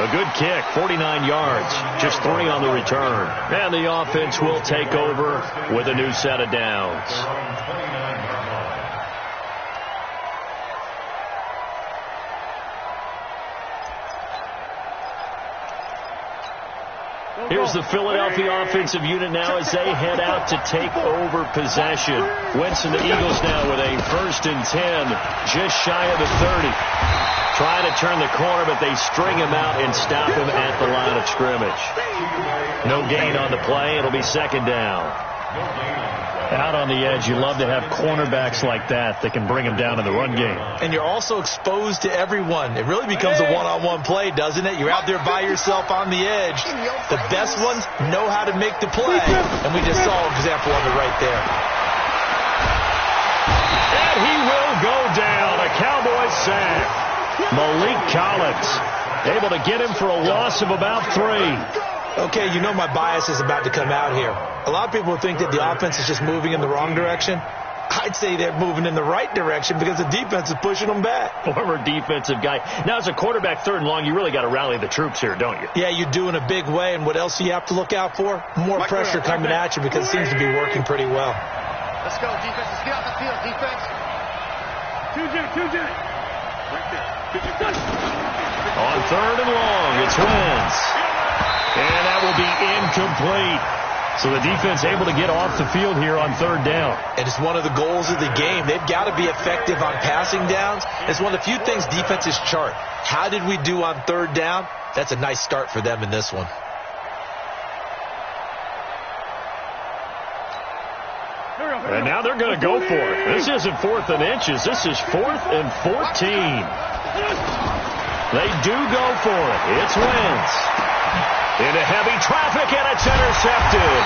A good kick, 49 yards, just 3 on the return. And the offense will take over with a new set of downs. Here's the Philadelphia offensive unit now as they head out to take over possession. Wentz and the Eagles now with a 1st and 10, just shy of the 30. Trying to turn the corner, but they string him out and stop him at the line of scrimmage. No gain on the play. It'll be 2nd down. Out on the edge, you love to have cornerbacks like that can bring him down in the run game. And you're also exposed to everyone. It really becomes a one-on-one play, doesn't it? You're out there by yourself on the edge. The best ones know how to make the play, and we just saw an example of it right there. And he will go down, a Cowboy sack. Malik Collins able to get him for a loss of about 3. Okay, you know my bias is about to come out here. A lot of people think that the offense is just moving in the wrong direction. I'd say they're moving in the right direction because the defense is pushing them back. Former defensive guy. Now, as a quarterback 3rd and long, you really got to rally the troops here, don't you? Yeah, you do in a big way. And what else do you have to look out for? More pressure coming at you because it seems to be working pretty well. Let's go, defense. Let's get out the field, defense. 2-J. Right there. On 3rd and long, it's Wentz. And that will be incomplete. So the defense able to get off the field here on third down. And it's one of the goals of the game. They've got to be effective on passing downs. It's one of the few things defenses chart. How did we do on third down? That's a nice start for them in this one. And now they're going to go for it. This isn't 4th and inches. This is 4th and 14. They do go for it. It's Wentz. Into heavy traffic, and it's intercepted.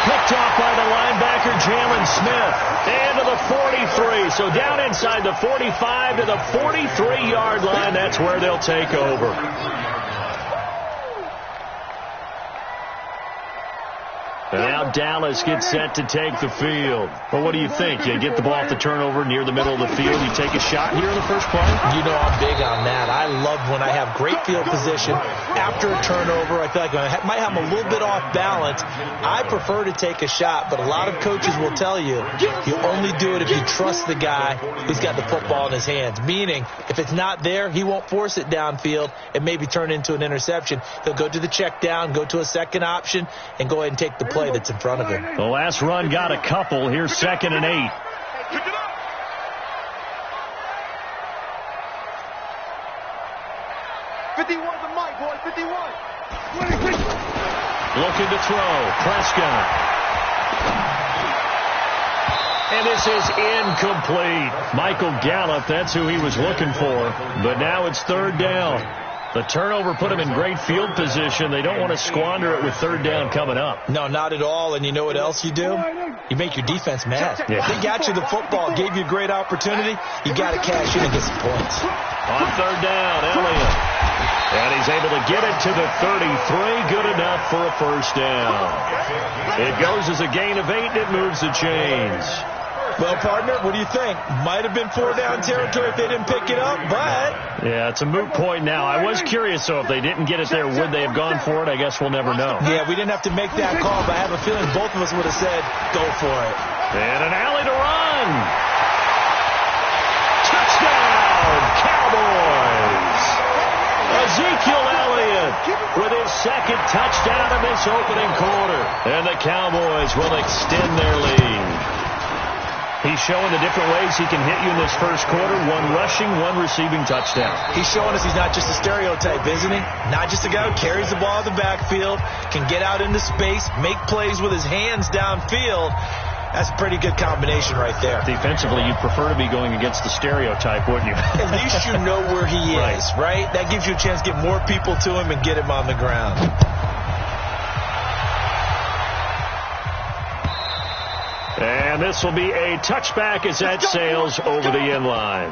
Picked off by the linebacker, Jalen Smith. And to the 43. So down inside the 45 to the 43-yard line. That's where they'll take over. And now Dallas gets set to take the field. Well, what do you think? You get the ball off the turnover near the middle of the field. You take a shot here in the first play? You know I'm big on that. I love when I have great field position. After a turnover, I feel like I might have a little bit off balance. I prefer to take a shot, but a lot of coaches will tell you only do it if you trust the guy who's got the football in his hands. Meaning, if it's not there, he won't force it downfield and maybe turn into an interception. He'll go to the check down, go to a second option, and go ahead and take the play that's in front of him. The last run got a couple. Here's 2nd and 8. Looking to throw. Prescott. And this is incomplete. Michael Gallup, that's who he was looking for. But now it's third down. The turnover put him in great field position. They don't want to squander it with third down coming up. No, not at all. And you know what else you do? You make your defense mad. Yeah. They got you the football, gave you a great opportunity. You got to cash in and get some points. On third down, Elliott. And he's able to get it to the 33. Good enough for a first down. It goes as a gain of 8, and it moves the chains. Well, partner, what do you think? Might have been 4-down territory if they didn't pick it up, but... Yeah, it's a moot point now. I was curious, though, if they didn't get it there, would they have gone for it? I guess we'll never know. Yeah, we didn't have to make that call, but I have a feeling both of us would have said, go for it. And an alley to run. Touchdown, Cowboys. Ezekiel Elliott with his second touchdown in this opening quarter. And the Cowboys will extend their lead. He's showing the different ways he can hit you in this first quarter. 1 rushing, 1 receiving touchdown. He's showing us he's not just a stereotype, isn't he? Not just a guy who carries the ball in the backfield, can get out into space, make plays with his hands downfield. That's a pretty good combination right there. Defensively, you'd prefer to be going against the stereotype, wouldn't you? At least you know where he is, right? That gives you a chance to get more people to him and get him on the ground. And this will be a touchback as that sails over the end line.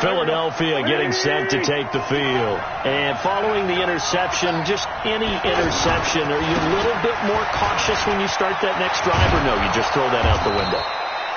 Philadelphia getting set to take the field. And following the interception, just any interception, are you a little bit more cautious when you start that next drive, or no, you just throw that out the window?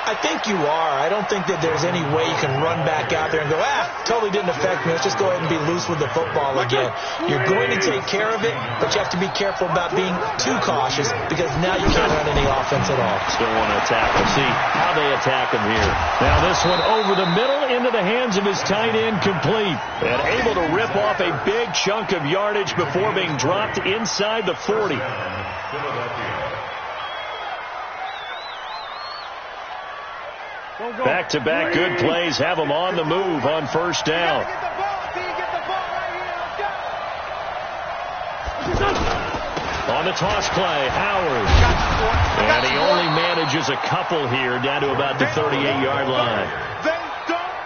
I think you are. I don't think that there's any way you can run back out there and go, totally didn't affect me. Let's just go ahead and be loose with the football again. You're going to take care of it, but you have to be careful about being too cautious because now you can't run any offense at all. Still want to attack. We'll see how they attack him here. Now this one over the middle into the hands of his tight end, complete. And able to rip off a big chunk of yardage before being dropped inside the 40. Back-to-back good plays have them on the move on first down. On the toss play, Howard. And he only manages a couple here down to about the 38-yard line.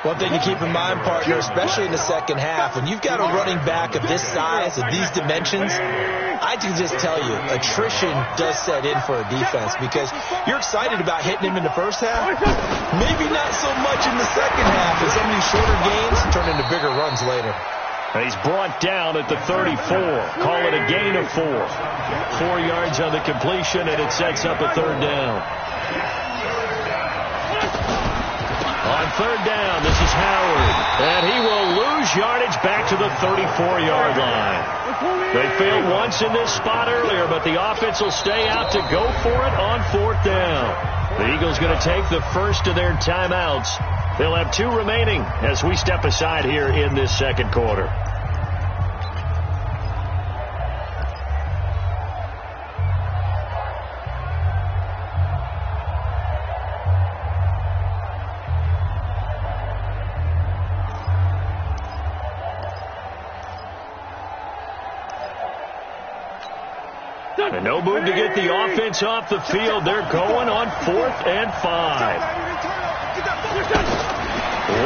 One thing to keep in mind, partner, especially in the second half, when you've got a running back of this size, of these dimensions, I can just tell you, attrition does set in for a defense because you're excited about hitting him in the first half. Maybe not so much in the second half, and some of these shorter games turn into bigger runs later. And he's brought down at the 34. Call it a gain of 4. 4 yards on the completion, and it sets up a third down. On third down, this is Howard. And he will lose yardage back to the 34-yard line. They failed once in this spot earlier, but the offense will stay out to go for it on 4th down. The Eagles going to take the first of their timeouts. They'll have 2 remaining as we step aside here in this second quarter. And no move to get the offense off the field. They're going on 4th and 5.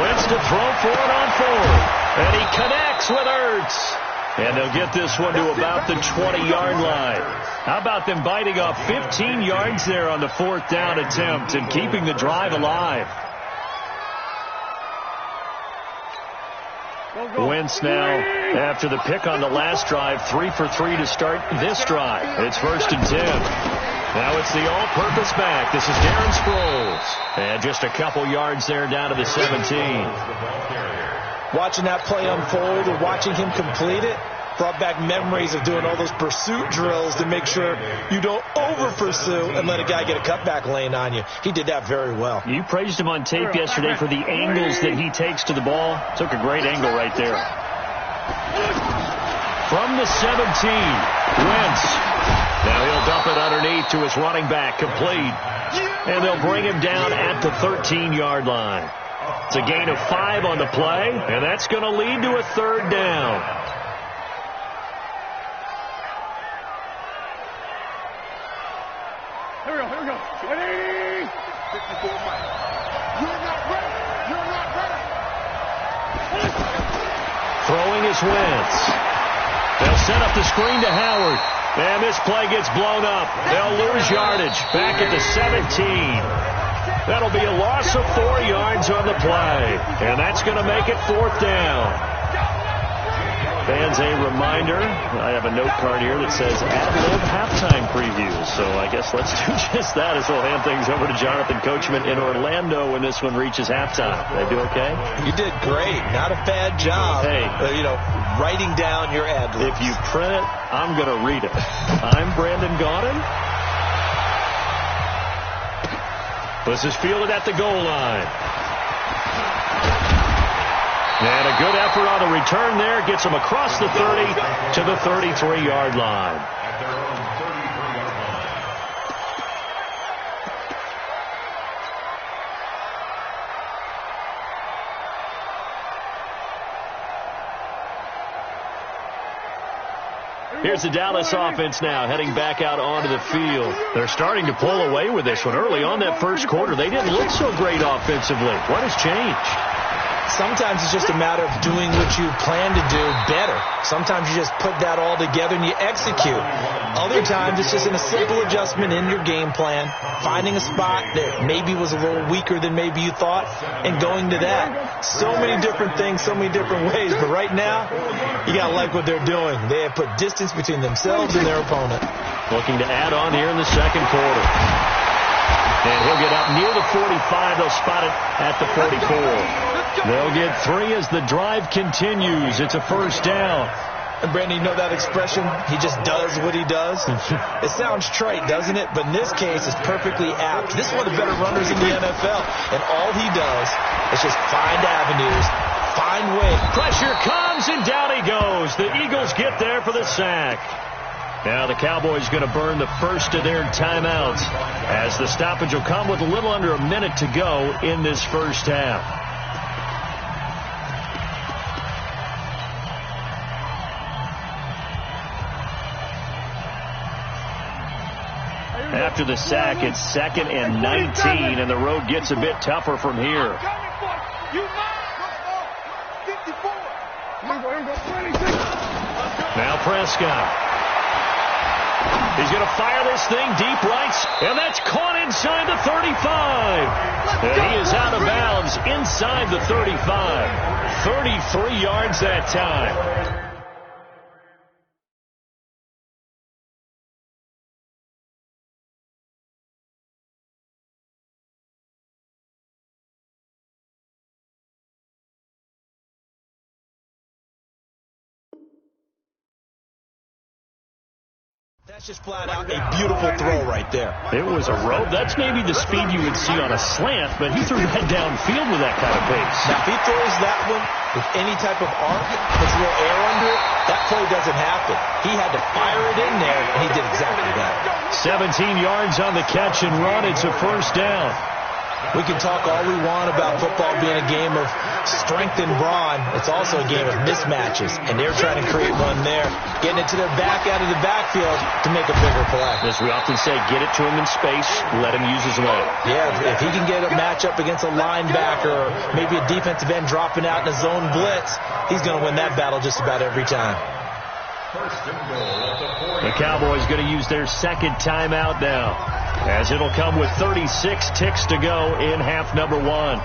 Wentz to throw for it on 4th. And he connects with Ertz. And they'll get this one to about the 20-yard line. How about them biting off 15 yards there on the 4th down attempt and keeping the drive alive? Wentz now, after the pick on the last drive, 3 for 3 to start this drive. It's 1st and 10. Now it's the all-purpose back. This is Darren Sproles. And just a couple yards there down to the 17. Watching that play unfold and watching him complete it brought back memories of doing all those pursuit drills to make sure you don't over-pursue and let a guy get a cutback lane on you. He did that very well. You praised him on tape yesterday for the angles that he takes to the ball. Took a great angle right there. From the 17, Wentz. Now he'll dump it underneath to his running back, complete. And they'll bring him down at the 13-yard line. It's a gain of 5 on the play, and that's going to lead to a 3rd down. Here we go. Ready? 54 miles. You're not ready. You're not ready. Throwing is Wentz. They'll set up the screen to Howard. And this play gets blown up. They'll lose yardage back at the 17. That'll be a loss of 4 yards on the play. And that's going to make it 4th down. Fans, a reminder, I have a note card here that says ad-lib halftime previews. So I guess let's do just that as we'll hand things over to Jonathan Coachman in Orlando when this one reaches halftime. Did I do okay? You did great. Not a bad job. Hey. Writing down your ad-libs. If you print it, I'm going to read it. I'm Brandon Gaudin. This is fielded at the goal line. And a good effort on the return there. Gets him across the 30 to the 33-yard line. At their own 33-yard line. Here's the Dallas offense now heading back out onto the field. They're starting to pull away with this one. Early on that first quarter, they didn't look so great offensively. What has changed? Sometimes it's just a matter of doing what you plan to do better. Sometimes you just put that all together and you execute. Other times it's just a simple adjustment in your game plan, finding a spot that maybe was a little weaker than maybe you thought, and going to that. So many different things, so many different ways. But right now, you got to like what they're doing. They have put distance between themselves and their opponent. Looking to add on here in the second quarter. And he'll get up near the 45. They'll spot it at the 44. They'll get 3 as the drive continues. It's a 1st down. And Brandon, you know that expression? He just does what he does. It sounds trite, doesn't it? But in this case, it's perfectly apt. This is one of the better runners in the NFL. And all he does is just find avenues, find ways. Pressure comes, and down he goes. The Eagles get there for the sack. Now the Cowboys going to burn the first of their timeouts as the stoppage will come with a little under a minute to go in this first half. After the sack, it's 2nd and 19, and the road gets a bit tougher from here. Now Prescott. He's going to fire this thing deep right, and that's caught inside the 35. And he is out of bounds inside the 35. 33 yards that time. That's just flat out a beautiful throw right there. It was a rope. That's maybe the speed you would see on a slant, but he threw that downfield with that kind of pace. Now, if he throws that one with any type of arc, puts a little air under it, that play doesn't happen. He had to fire it in there, and he did exactly that. 17 yards on the catch and run. It's a first down. We can talk all we want about football being a game of strength and brawn. It's also a game of mismatches, and they're trying to create one there, getting it to their back out of the backfield to make a bigger play. As we often say, get it to him in space, let him use his leg. Yeah, if he can get a matchup against a linebacker or maybe a defensive end dropping out in a zone blitz, he's going to win that battle just about every time. The Cowboys going to use their second timeout now, as it'll come with 36 ticks to go in half number one.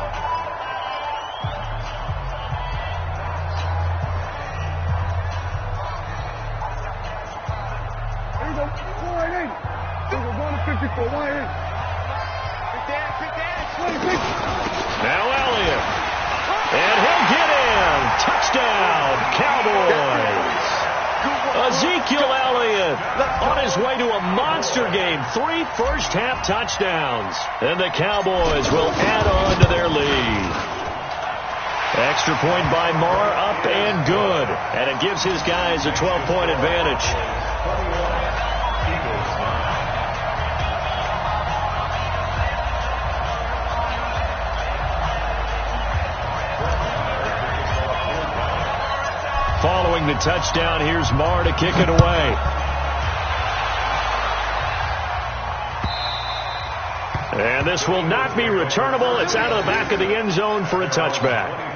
Now Elliott, and he'll get in. Touchdown, Cowboys. Ezekiel Elliott on his way to a monster game. 3 first-half touchdowns. And the Cowboys will add on to their lead. Extra point by Marr, up and good. And it gives his guys a 12-point advantage. Following the touchdown, here's Marr to kick it away. And this will not be returnable. It's out of the back of the end zone for a touchback.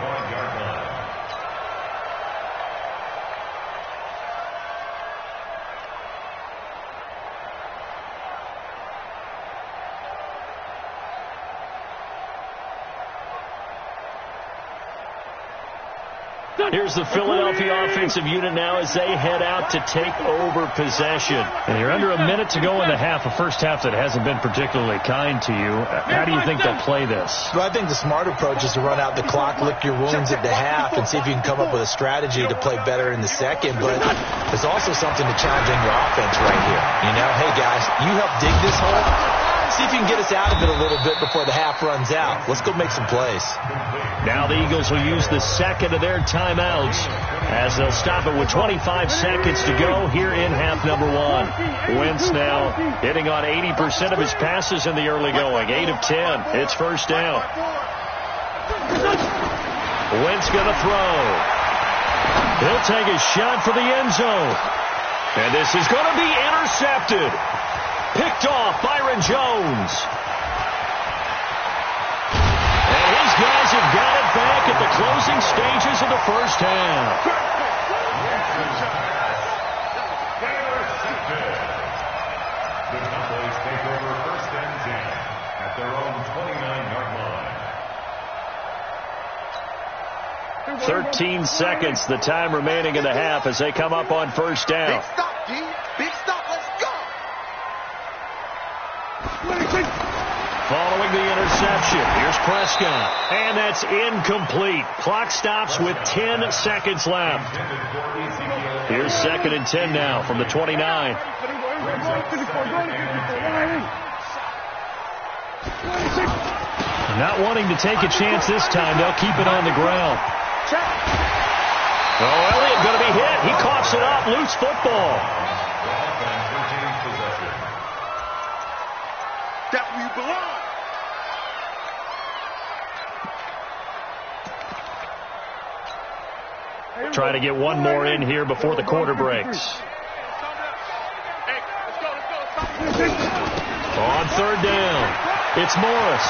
Here's the Philadelphia offensive unit now as they head out to take over possession. And you're under a minute to go in the half, a first half that hasn't been particularly kind to you. How do you think they'll play this? Well, I think the smart approach is to run out the clock, lick your wounds at the half, and see if you can come up with a strategy to play better in the second. But there's also something to challenge in your offense right here. You know, hey, guys, you help dig this hole. See if you can get us out of it a little bit before the half runs out. Let's go make some plays. Now the Eagles will use the second of their timeouts as they'll stop it with 25 seconds to go here in half number one. Wentz now hitting on 80% of his passes in the early going. 8 of 10. It's first down. Wentz going to throw. He'll take a shot for the end zone. And this is going to be intercepted. Picked off Byron Jones. And his guys have got it back at the closing stages of the first half. The Cowboys take over first and 10 at their own 29-yard line. 13 seconds, the time remaining in the half as they come up on first down. Big stop, D. Big stop. Let's go. Following the interception, here's Prescott. And that's incomplete. Clock stops with 10 seconds left. Here's second and 10 now from the 29. Not wanting to take a chance this time. They'll keep it on the ground. Oh, Elliott going to be hit. He coughs it up. Loose football. That's where you belong. Trying to get one more in here before the quarter breaks. On third down, it's Morris.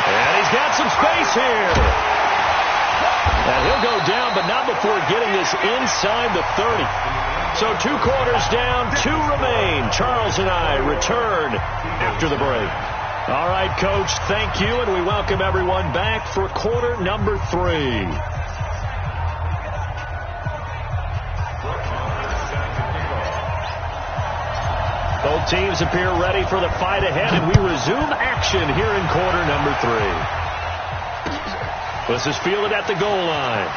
And he's got some space here. And he'll go down, but not before getting this inside the 30. So 2 quarters down, 2 remain. Charles and I return after the break. All right, Coach, thank you, and we welcome everyone back for quarter number 3. Both teams appear ready for the fight ahead, and we resume action here in quarter number 3. This is fielded at the goal line.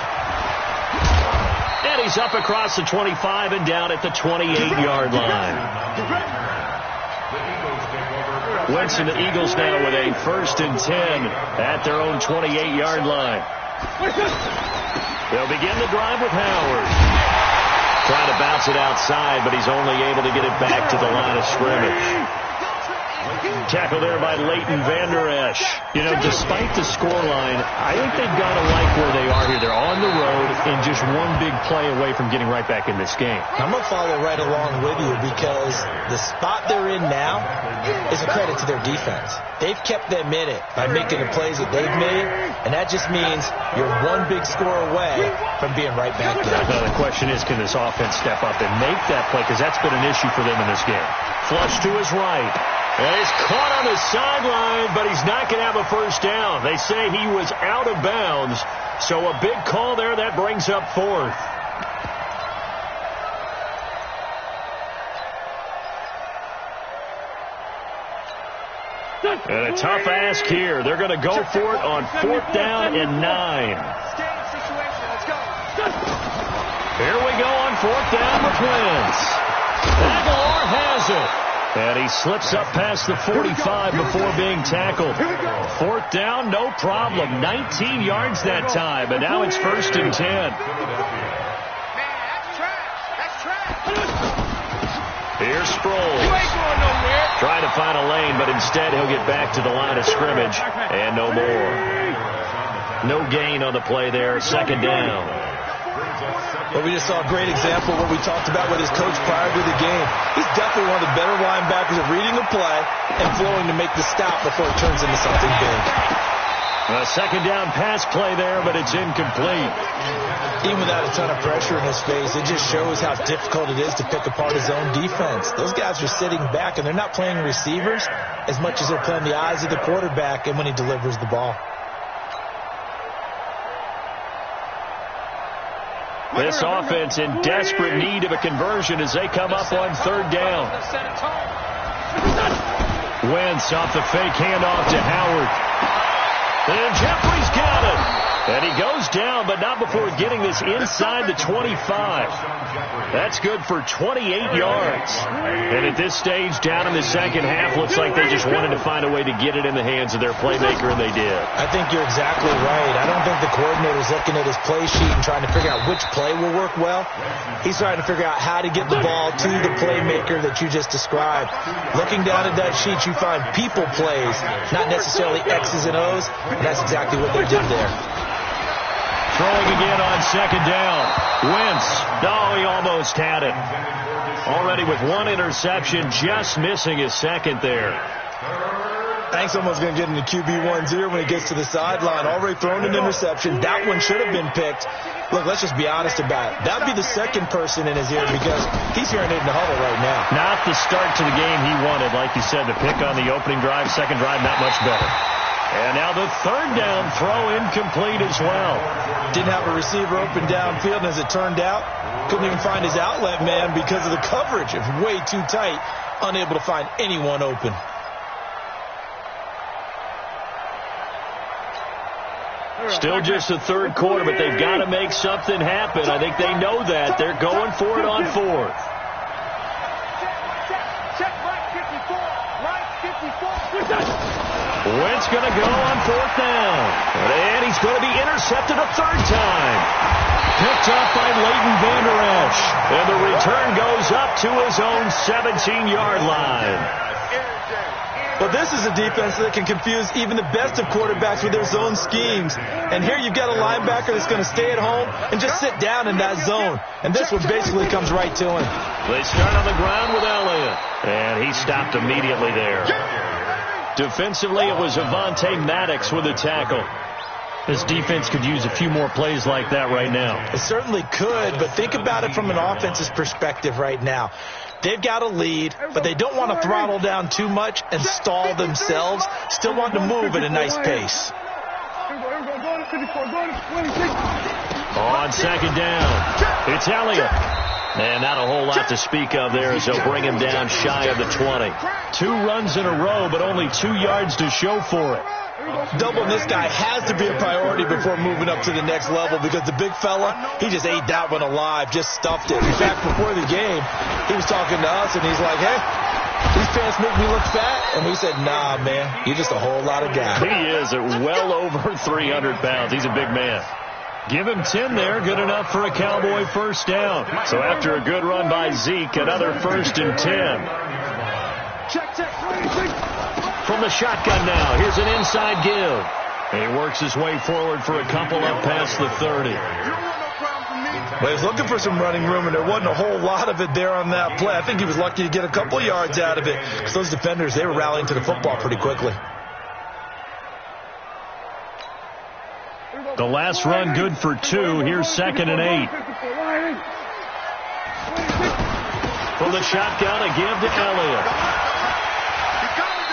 And he's up across the 25 and down at the 28-yard line. Wentz and the Eagles now with a 1st and 10 at their own 28-yard line. They'll begin the drive with Howard. Trying to bounce it outside, but he's only able to get it back to the line of scrimmage. Tackle there by Leighton Vander Esch. You know, despite the scoreline, I think they've got to like where they are here. They're on the road and just one big play away from getting right back in this game. I'm going to follow right along with you because the spot they're in now is a credit to their defense. They've kept them in it by making the plays that they've made, and that just means you're one big score away from being right back there. Now, the question is, can this offense step up and make that play? Because that's been an issue for them in this game. Flush to his right. And he's caught on the sideline, but he's not going to have a first down. They say he was out of bounds, so a big call there. That brings up 4th. And a tough ask here. They're going to go for it on 4th down and 9. Here we go on 4th down with Wentz. Aguilar has it. And he slips up past the 45 before being tackled. 4th down, no problem. 19 yards that time, but now it's 1st and 10. Here's Sproles. Trying to find a lane, but instead he'll get back to the line of scrimmage. And no more. No gain on the play there. 2nd down. Well, we just saw a great example of what we talked about with his coach prior to the game. He's definitely one of the better linebackers at reading a play and flowing to make the stop before it turns into something big. A 2nd down pass play there, but it's incomplete. Even without a ton of pressure in his face, it just shows how difficult it is to pick apart his own defense. Those guys are sitting back, and they're not playing receivers as much as they're playing the eyes of the quarterback and when he delivers the ball. This offense in desperate need of a conversion as they come up on 3rd down. Wentz off the fake handoff to Howard. And Jeffrey's got it. And he goes down, but not before getting this inside the 25. That's good for 28 yards. And at this stage, down in the 2nd half, looks like they just wanted to find a way to get it in the hands of their playmaker, and they did. I think you're exactly right. I don't think the coordinator's looking at his play sheet and trying to figure out which play will work well. He's trying to figure out how to get the ball to the playmaker that you just described. Looking down at that sheet, you find people plays, not necessarily X's and O's, and that's exactly what they did there. Throwing again on 2nd down. Wentz. No, he almost had it. Already with 1 interception, just missing his 2nd there. Hank's almost going to get into QB1-0 when he gets to the sideline. Already thrown an interception. That one should have been picked. Look, let's just be honest about it. That would be the 2nd person in his ear because he's hearing it in the huddle right now. Not the start to the game he wanted. Like you said, the pick on the opening drive, 2nd drive, not much better. And now the 3rd down throw incomplete as well. Didn't have a receiver open downfield, and as it turned out, couldn't even find his outlet man because of the coverage. It was way too tight, unable to find anyone open. Still just the 3rd quarter, but they've got to make something happen. I think they know that. They're going for it on 4th. Wentz going to go on 4th down. And he's going to be intercepted a 3rd time. Picked up by Leighton Vander Esch. And the return goes up to his own 17-yard line. Well, this is a defense that can confuse even the best of quarterbacks with their zone schemes. And here you've got a linebacker that's going to stay at home and just sit down in that zone. And this one basically comes right to him. They start on the ground with Elliott. And he stopped immediately there. Defensively, it was Avonte Maddox with a tackle. This defense could use a few more plays like that right now. It certainly could, but think about it from an offense's perspective right now. They've got a lead, but they don't want to throttle down too much and stall themselves. Still want to move at a nice pace. On 2nd down, it's Elliott. And not a whole lot to speak of there as they'll bring him down shy of the 20. 2 runs in a row, but only 2 yards to show for it. Doubling this guy has to be a priority before moving up to the next level because the big fella, he just ate that one alive, just stuffed it. In fact, before the game, he was talking to us, and he's like, hey, These pants make me look fat. And we said, nah, man, you're just a whole lot of guy. He is at well over 300 pounds. He's a big man. Give him 10 there. Good enough for a Cowboy first down. So after a good run by Zeke, another 1st and 10. Check. From the shotgun now, here's an inside give. He works his way forward for a couple up past the 30. Well, he was looking for some running room, and there wasn't a whole lot of it there on that play. I think he was lucky to get a couple yards out of it because those defenders, they were rallying to the football pretty quickly. The last run good for 2. Here's 2nd and 8. From the shotgun, a give to Elliott.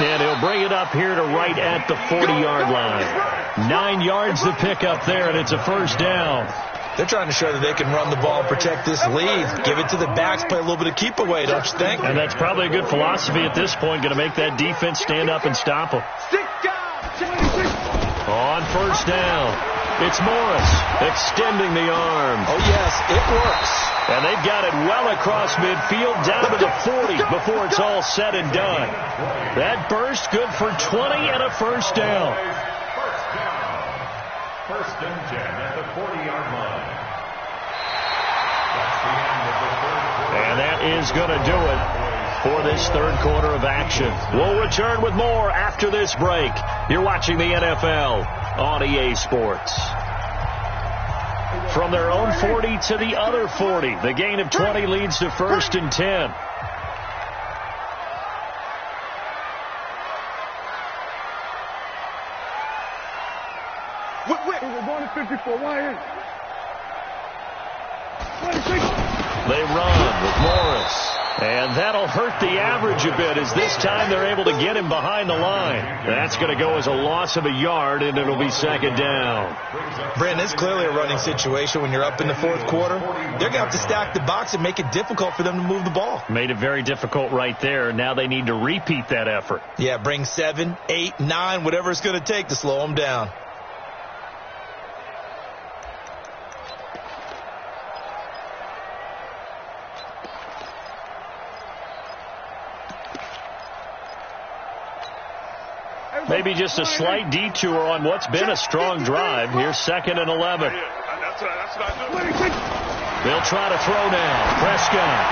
And he'll bring it up here to right at the 40-yard line. 9 yards to pick up there, and it's a first down. They're trying to show that they can run the ball and protect this lead. Give it to the backs, play a little bit of keep away, don't you think? And that's probably a good philosophy at this point, going to make that defense stand up and stop them. On first down, it's Morris extending the arm. Oh, yes, it works. And they've got it well across midfield, down to the 40 before it's all said and done. That burst good for 20 and a first down. First and 10 at the 40-yard line. And that is going to do it for this third quarter of action. We'll return with more after this break. You're watching the NFL on EA Sports. From their own 40 to the other 40. The gain of 20 leads to 1st and 10. They run with Morris. And that'll hurt the average a bit as this time they're able to get him behind the line. That's going to go as a loss of a yard, and it'll be 2nd down. Brandon, it's clearly a running situation when you're up in the fourth quarter. They're going to have to stack the box and make it difficult for them to move the ball. Made it very difficult right there. Now they need to repeat that effort. Yeah, bring 7, 8, 9, whatever it's going to take to slow them down. Maybe just a slight detour on what's been a strong drive. Here's 2nd and 11. They'll try to throw now. Prescott.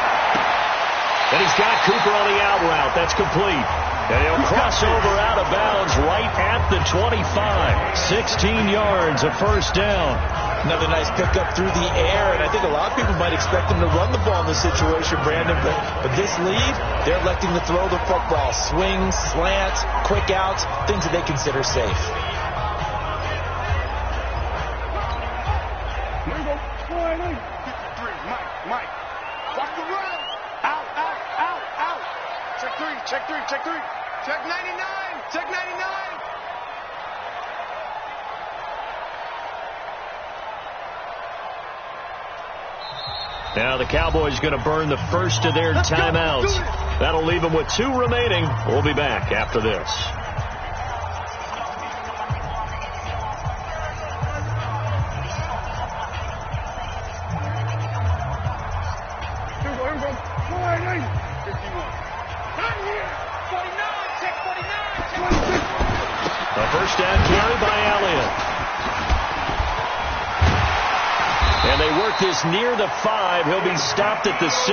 And he's got Cooper on the out route. That's complete. And he'll cross over out of bounds right at the 25. 16 yards, a first down. Another nice pickup through the air, and I think a lot of people might expect him to run the ball in this situation, Brandon, but this lead, they're electing to throw the football. Swings, slants, quick outs, things that they consider safe. Mike. Block the run. Out. Check three. Check 99. Now the Cowboys going to burn the first of their timeouts. That'll leave them with 2 remaining. We'll be back after this. A first down carry by Elliott. And they work this near the 5. He'll be stopped at the 6.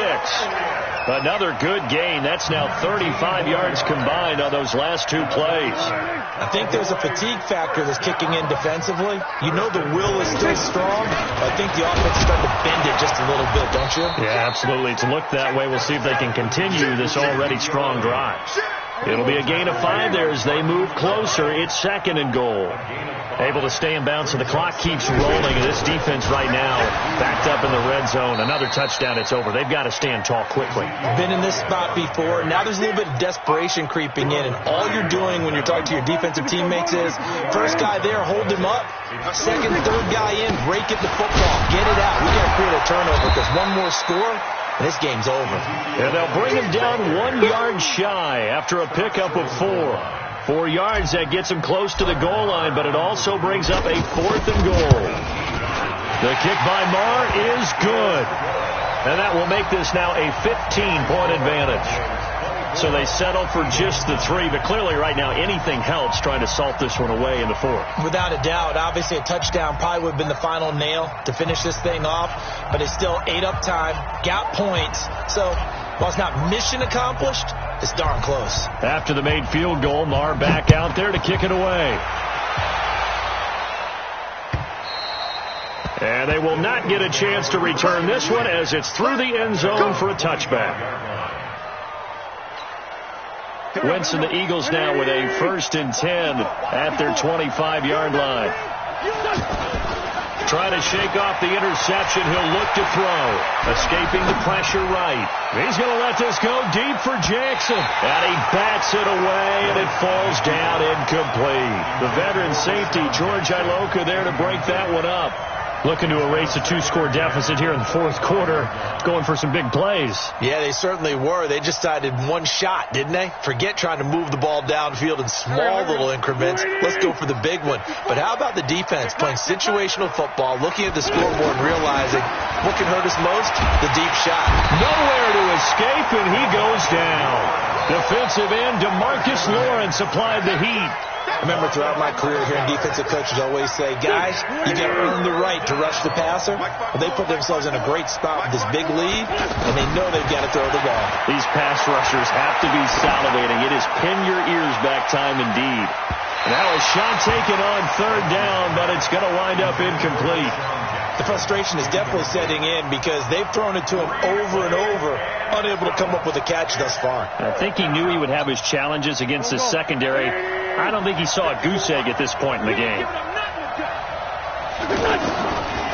Another good gain. That's now 35 yards combined on those last 2 plays. I think there's a fatigue factor that's kicking in defensively. You know the will is still strong. I think the offense is starting to bend it just a little bit, don't you? Yeah, absolutely. It's looked that way. We'll see if they can continue this already strong drive. It'll be a gain of 5 there as they move closer. It's 2nd and goal. Able to stay in bounds, so the clock keeps rolling. And this defense right now backed up in the red zone. Another touchdown, it's over. They've got to stand tall quickly. Been in this spot before. Now there's a little bit of desperation creeping in. And all you're doing when you're talking to your defensive teammates is, first guy there, hold him up. Second, third guy in, break it the football. Get it out. We got to create a turnover because one more score, and this game's over. And they'll bring him down 1 yard shy after a pickup of 4. 4 yards, that gets him close to the goal line, but it also brings up a 4th and goal. The kick by Marr is good. And that will make this now a 15-point advantage. So they settle for just the 3, but clearly right now anything helps trying to salt this one away in the 4th. Without a doubt, obviously a touchdown probably would have been the final nail to finish this thing off, but they still ate up time, got points. So while it's not mission accomplished, it's darn close. After the made field goal, Marr back out there to kick it away. And they will not get a chance to return this one as it's through the end zone for a touchback. Wentz and the Eagles now with a 1st and 10 at their 25-yard line. Trying to shake off the interception. He'll look to throw. Escaping the pressure right. He's going to let this go deep for Jackson. And he bats it away, and it falls down incomplete. The veteran safety, George Iloka, there to break that one up. Looking to erase a 2-score deficit here in the 4th quarter. Going for some big plays. Yeah, they certainly were. They just decided one shot, didn't they? Forget trying to move the ball downfield in small little increments. Let's go for the big one. But how about the defense playing situational football, looking at the scoreboard and realizing what can hurt us most? The deep shot. Nowhere to escape, and he goes down. Defensive end DeMarcus Lawrence applied the heat. I remember throughout my career hearing defensive coaches always say, guys, you got to earn the right to rush the passer. Well, they put themselves in a great spot with this big lead, and they know they've got to throw the ball. These pass rushers have to be salivating. It is pin your ears back time indeed. Now a shot taken on 3rd down, but it's going to wind up incomplete. The frustration is definitely setting in because they've thrown it to him over and over, unable to come up with a catch thus far. I think he knew he would have his challenges against the secondary. I don't think he saw a goose egg at this point in the game.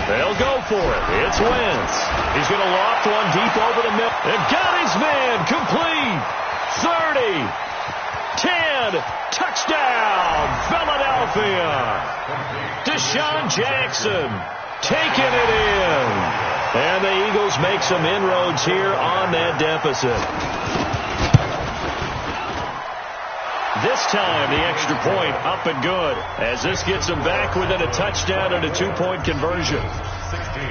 They'll go for it. It's Wentz. He's going to loft one deep over the middle. And got his man. Complete. 30. 10. Touchdown. Philadelphia. Deshaun Jackson taking it in. And the Eagles make some inroads here on that deficit. This time, the extra point up and good, as this gets them back within a touchdown and a 2-point conversion.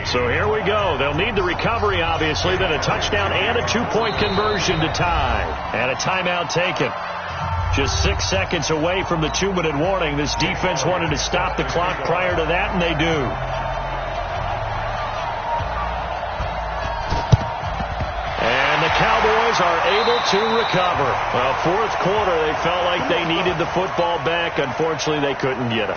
So here we go. They'll need the recovery, obviously, then a touchdown and a 2-point conversion to tie. And a timeout taken. Just 6 seconds away from the 2-minute warning. This defense wanted to stop the clock prior to that, and they do. Cowboys are able to recover. Well, 4th quarter, they felt like they needed the football back. Unfortunately, they couldn't get it.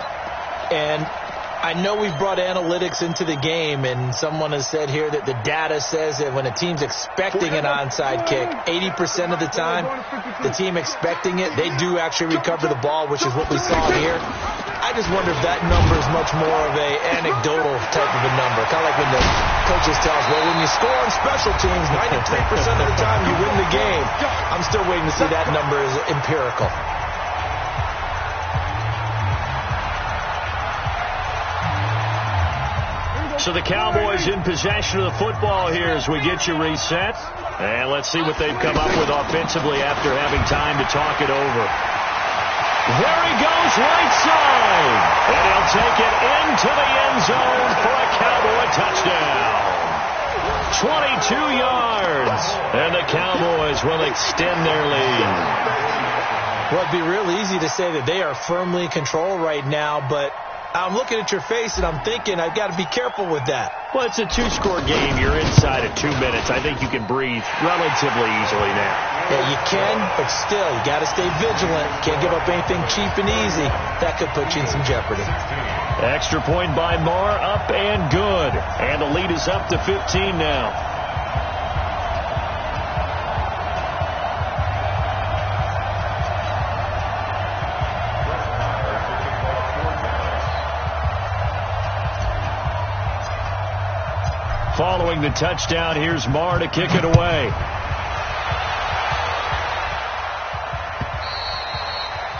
And I know we've brought analytics into the game, and someone has said here that the data says that when a team's expecting an onside kick, 80% of the time, the team expecting it, they do actually recover the ball, which is what we saw here. I just wonder if that number is much more of a anecdotal type of a number. Kind of like when the coaches tell us, well, when you score on special teams, 93% of the time you win the game. I'm still waiting to see that number is empirical. So the Cowboys in possession of the football here as we get you reset. And let's see what they've come up with offensively after having time to talk it over. There he goes, right side. And he'll take it into the end zone for a Cowboy touchdown. 22 yards. And the Cowboys will extend their lead. Well, it'd be real easy to say that they are firmly in control right now, but I'm looking at your face and I'm thinking I've got to be careful with that. Well, it's a 2-score game. You're inside of 2 minutes. I think you can breathe relatively easily now. Yeah, you can, but still, you got to stay vigilant. Can't give up anything cheap and easy. That could put you in some jeopardy. Extra point by Marr, up and good. And the lead is up to 15 now. Following the touchdown, here's Marr to kick it away.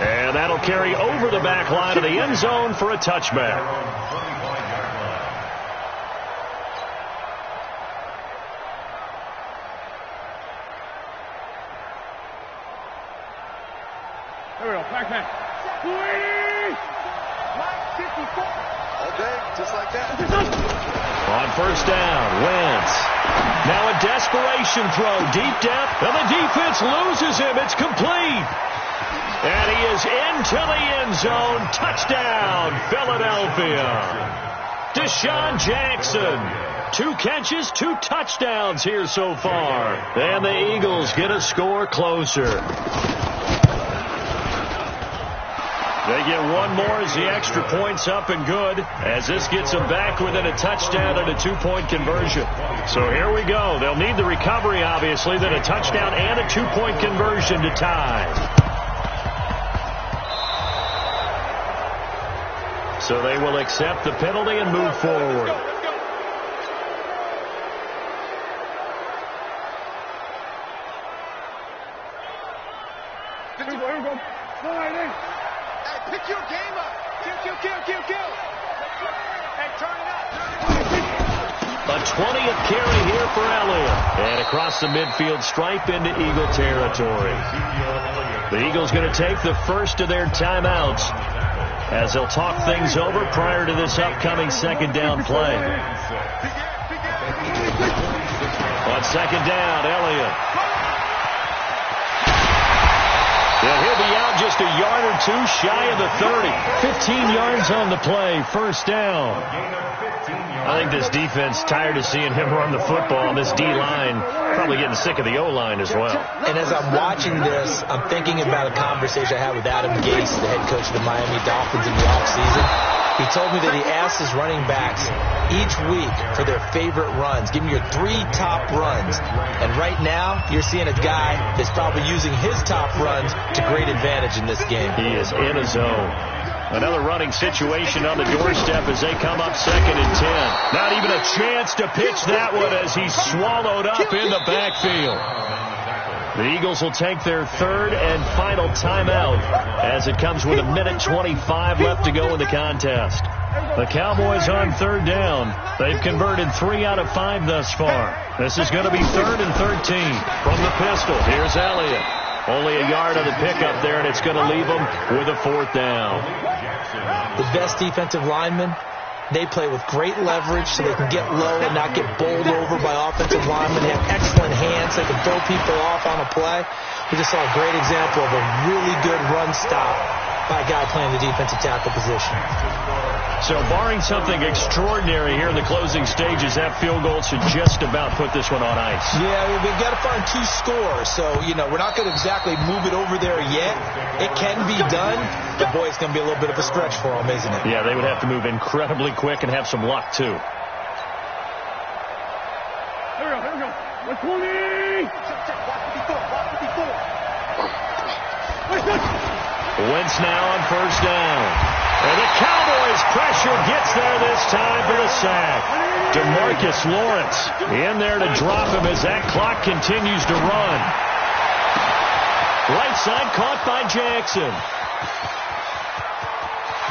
And that'll carry over the back line of the end zone for a touchback. There we go. Back man. 54. All day, just like that. On first down, Wentz. Now a desperation throw, deep depth, and the defense loses him. It's complete. And he is into the end zone. Touchdown, Philadelphia. Deshaun Jackson. 2 catches, 2 touchdowns here so far. And the Eagles get a score closer. They get one more as the extra point's up and good, as this gets them back within a touchdown and a 2-point conversion. So here we go. They'll need the recovery, obviously, then a touchdown and a 2-point conversion to tie. So they will accept the penalty and move forward. Pick your game up. Kill. And turn it up. A 20th carry here for Elliott. And across the midfield stripe into Eagle territory. The Eagles going to take the first of their timeouts as they'll talk things over prior to this upcoming second down play. On second down, Elliott. Yeah, he'll be out just a yard or 2 shy of the 30. 15 yards on the play, first down. I think this defense tired of seeing him run the football, and this D-line probably getting sick of the O-line as well. And as I'm watching this, I'm thinking about a conversation I had with Adam Gase, the head coach of the Miami Dolphins in the offseason. He told me that he asked his running backs each week for their favorite runs. Give me your 3 top runs. And right now, you're seeing a guy that's probably using his top runs to great advantage in this game. He is in a zone. Another running situation on the doorstep as they come up second and 10. Not even a chance to pitch that one as he's swallowed up in the backfield. The Eagles will take their third and final timeout as it comes with 1:25 left to go in the contest. The Cowboys on third down. They've converted 3 out of 5 thus far. This is going to be 3rd and 13 from the pistol. Here's Elliott. Only a yard on the pickup there, and it's going to leave them with a 4th down. The best defensive linemen, they play with great leverage so they can get low and not get bowled over by offensive linemen. They have excellent hands. They can throw people off on a play. We just saw a great example of a really good run stop by a guy playing the defensive tackle position. So barring something extraordinary here in the closing stages, that field goal should just about put this one on ice. Yeah, we've got to find 2 scores. So, we're not going to exactly move it over there yet. It can be done, but boy, it's going to be a little bit of a stretch for them, isn't it? Yeah, they would have to move incredibly quick and have some luck, too. Here we go. Let's go. Wentz now on first down. And the Cowboys pressure gets there this time for the sack. DeMarcus Lawrence in there to drop him as that clock continues to run. Right side caught by Jackson.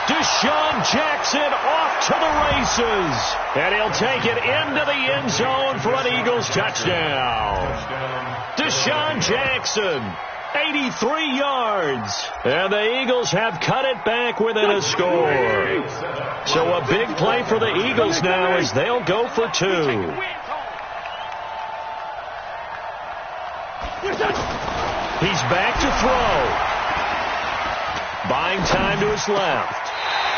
Deshaun Jackson off to the races. And he'll take it into the end zone for an Eagles touchdown. Deshaun Jackson. 83 yards. And the Eagles have cut it back within a score. So a big play for the Eagles now as they'll go for 2. He's back to throw. Buying time to his left.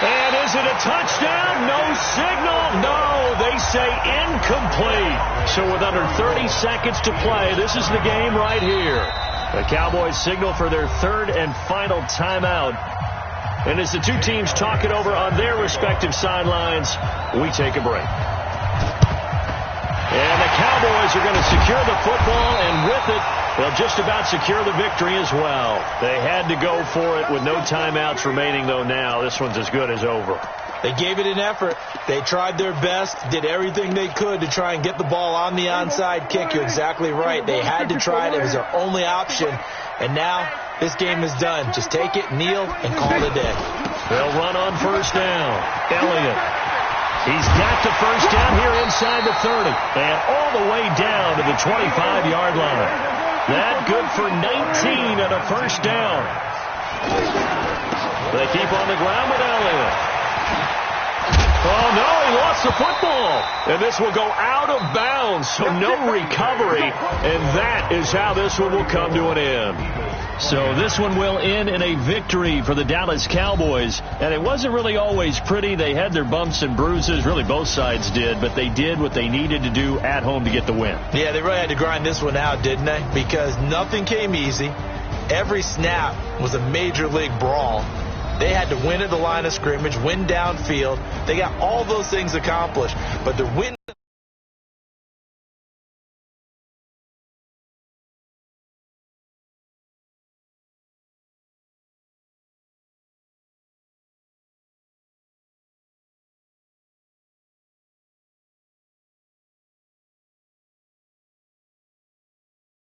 And is it a touchdown? No signal. No, they say incomplete. So with under 30 seconds to play, this is the game right here. The Cowboys signal for their 3rd and final timeout. And as the 2 teams talk it over on their respective sidelines, we take a break. And the Cowboys are going to secure the football, and with it, they'll just about secure the victory as well. They had to go for it with no timeouts remaining, though now this one's as good as over. They gave it an effort. They tried their best, did everything they could to try and get the ball on the onside kick. You're exactly right. They had to try it. It was their only option. And now this game is done. Just take it, kneel, and call it a day. They'll run on first down. Elliott. He's got the first down here inside the 30. And all the way down to the 25-yard line. That good for 19 and a first down. They keep on the ground with Elliott. Oh, no, he lost the football. And this will go out of bounds, so no recovery. And that is how this one will come to an end. So this one will end in a victory for the Dallas Cowboys. And it wasn't really always pretty. They had their bumps and bruises. Really, both sides did. But they did what they needed to do at home to get the win. Yeah, they really had to grind this one out, didn't they? Because nothing came easy. Every snap was a major league brawl. They had to win at the line of scrimmage, win downfield. They got all those things accomplished. But to win...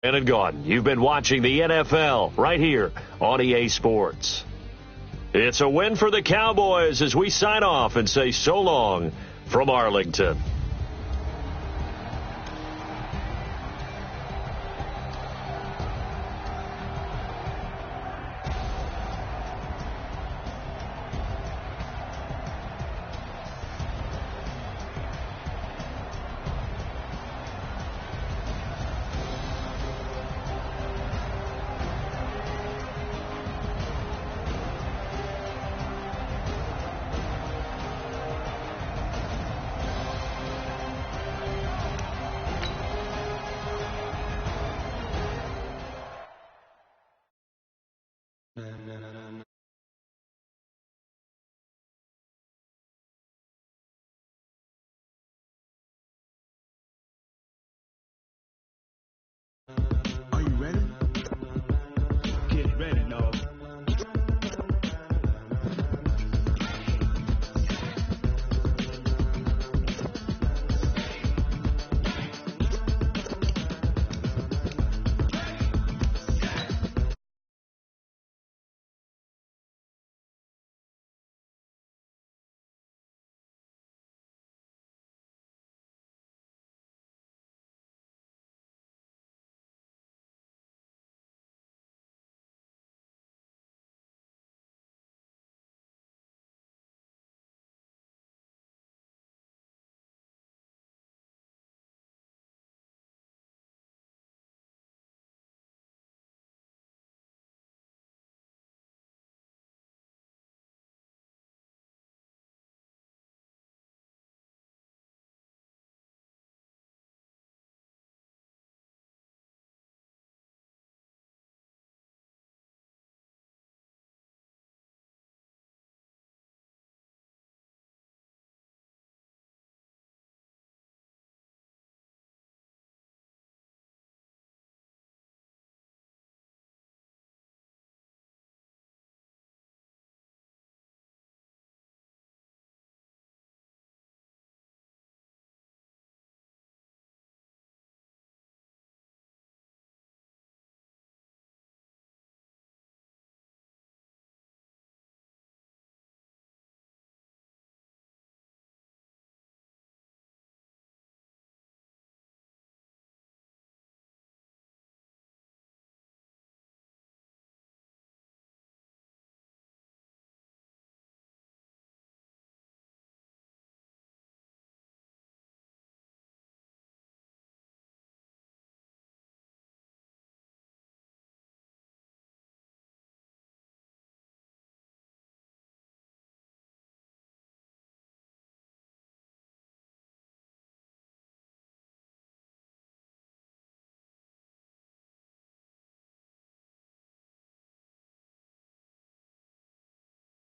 And gone. You've been watching the NFL right here on EA Sports. It's a win for the Cowboys as we sign off and say so long from Arlington. Na na na na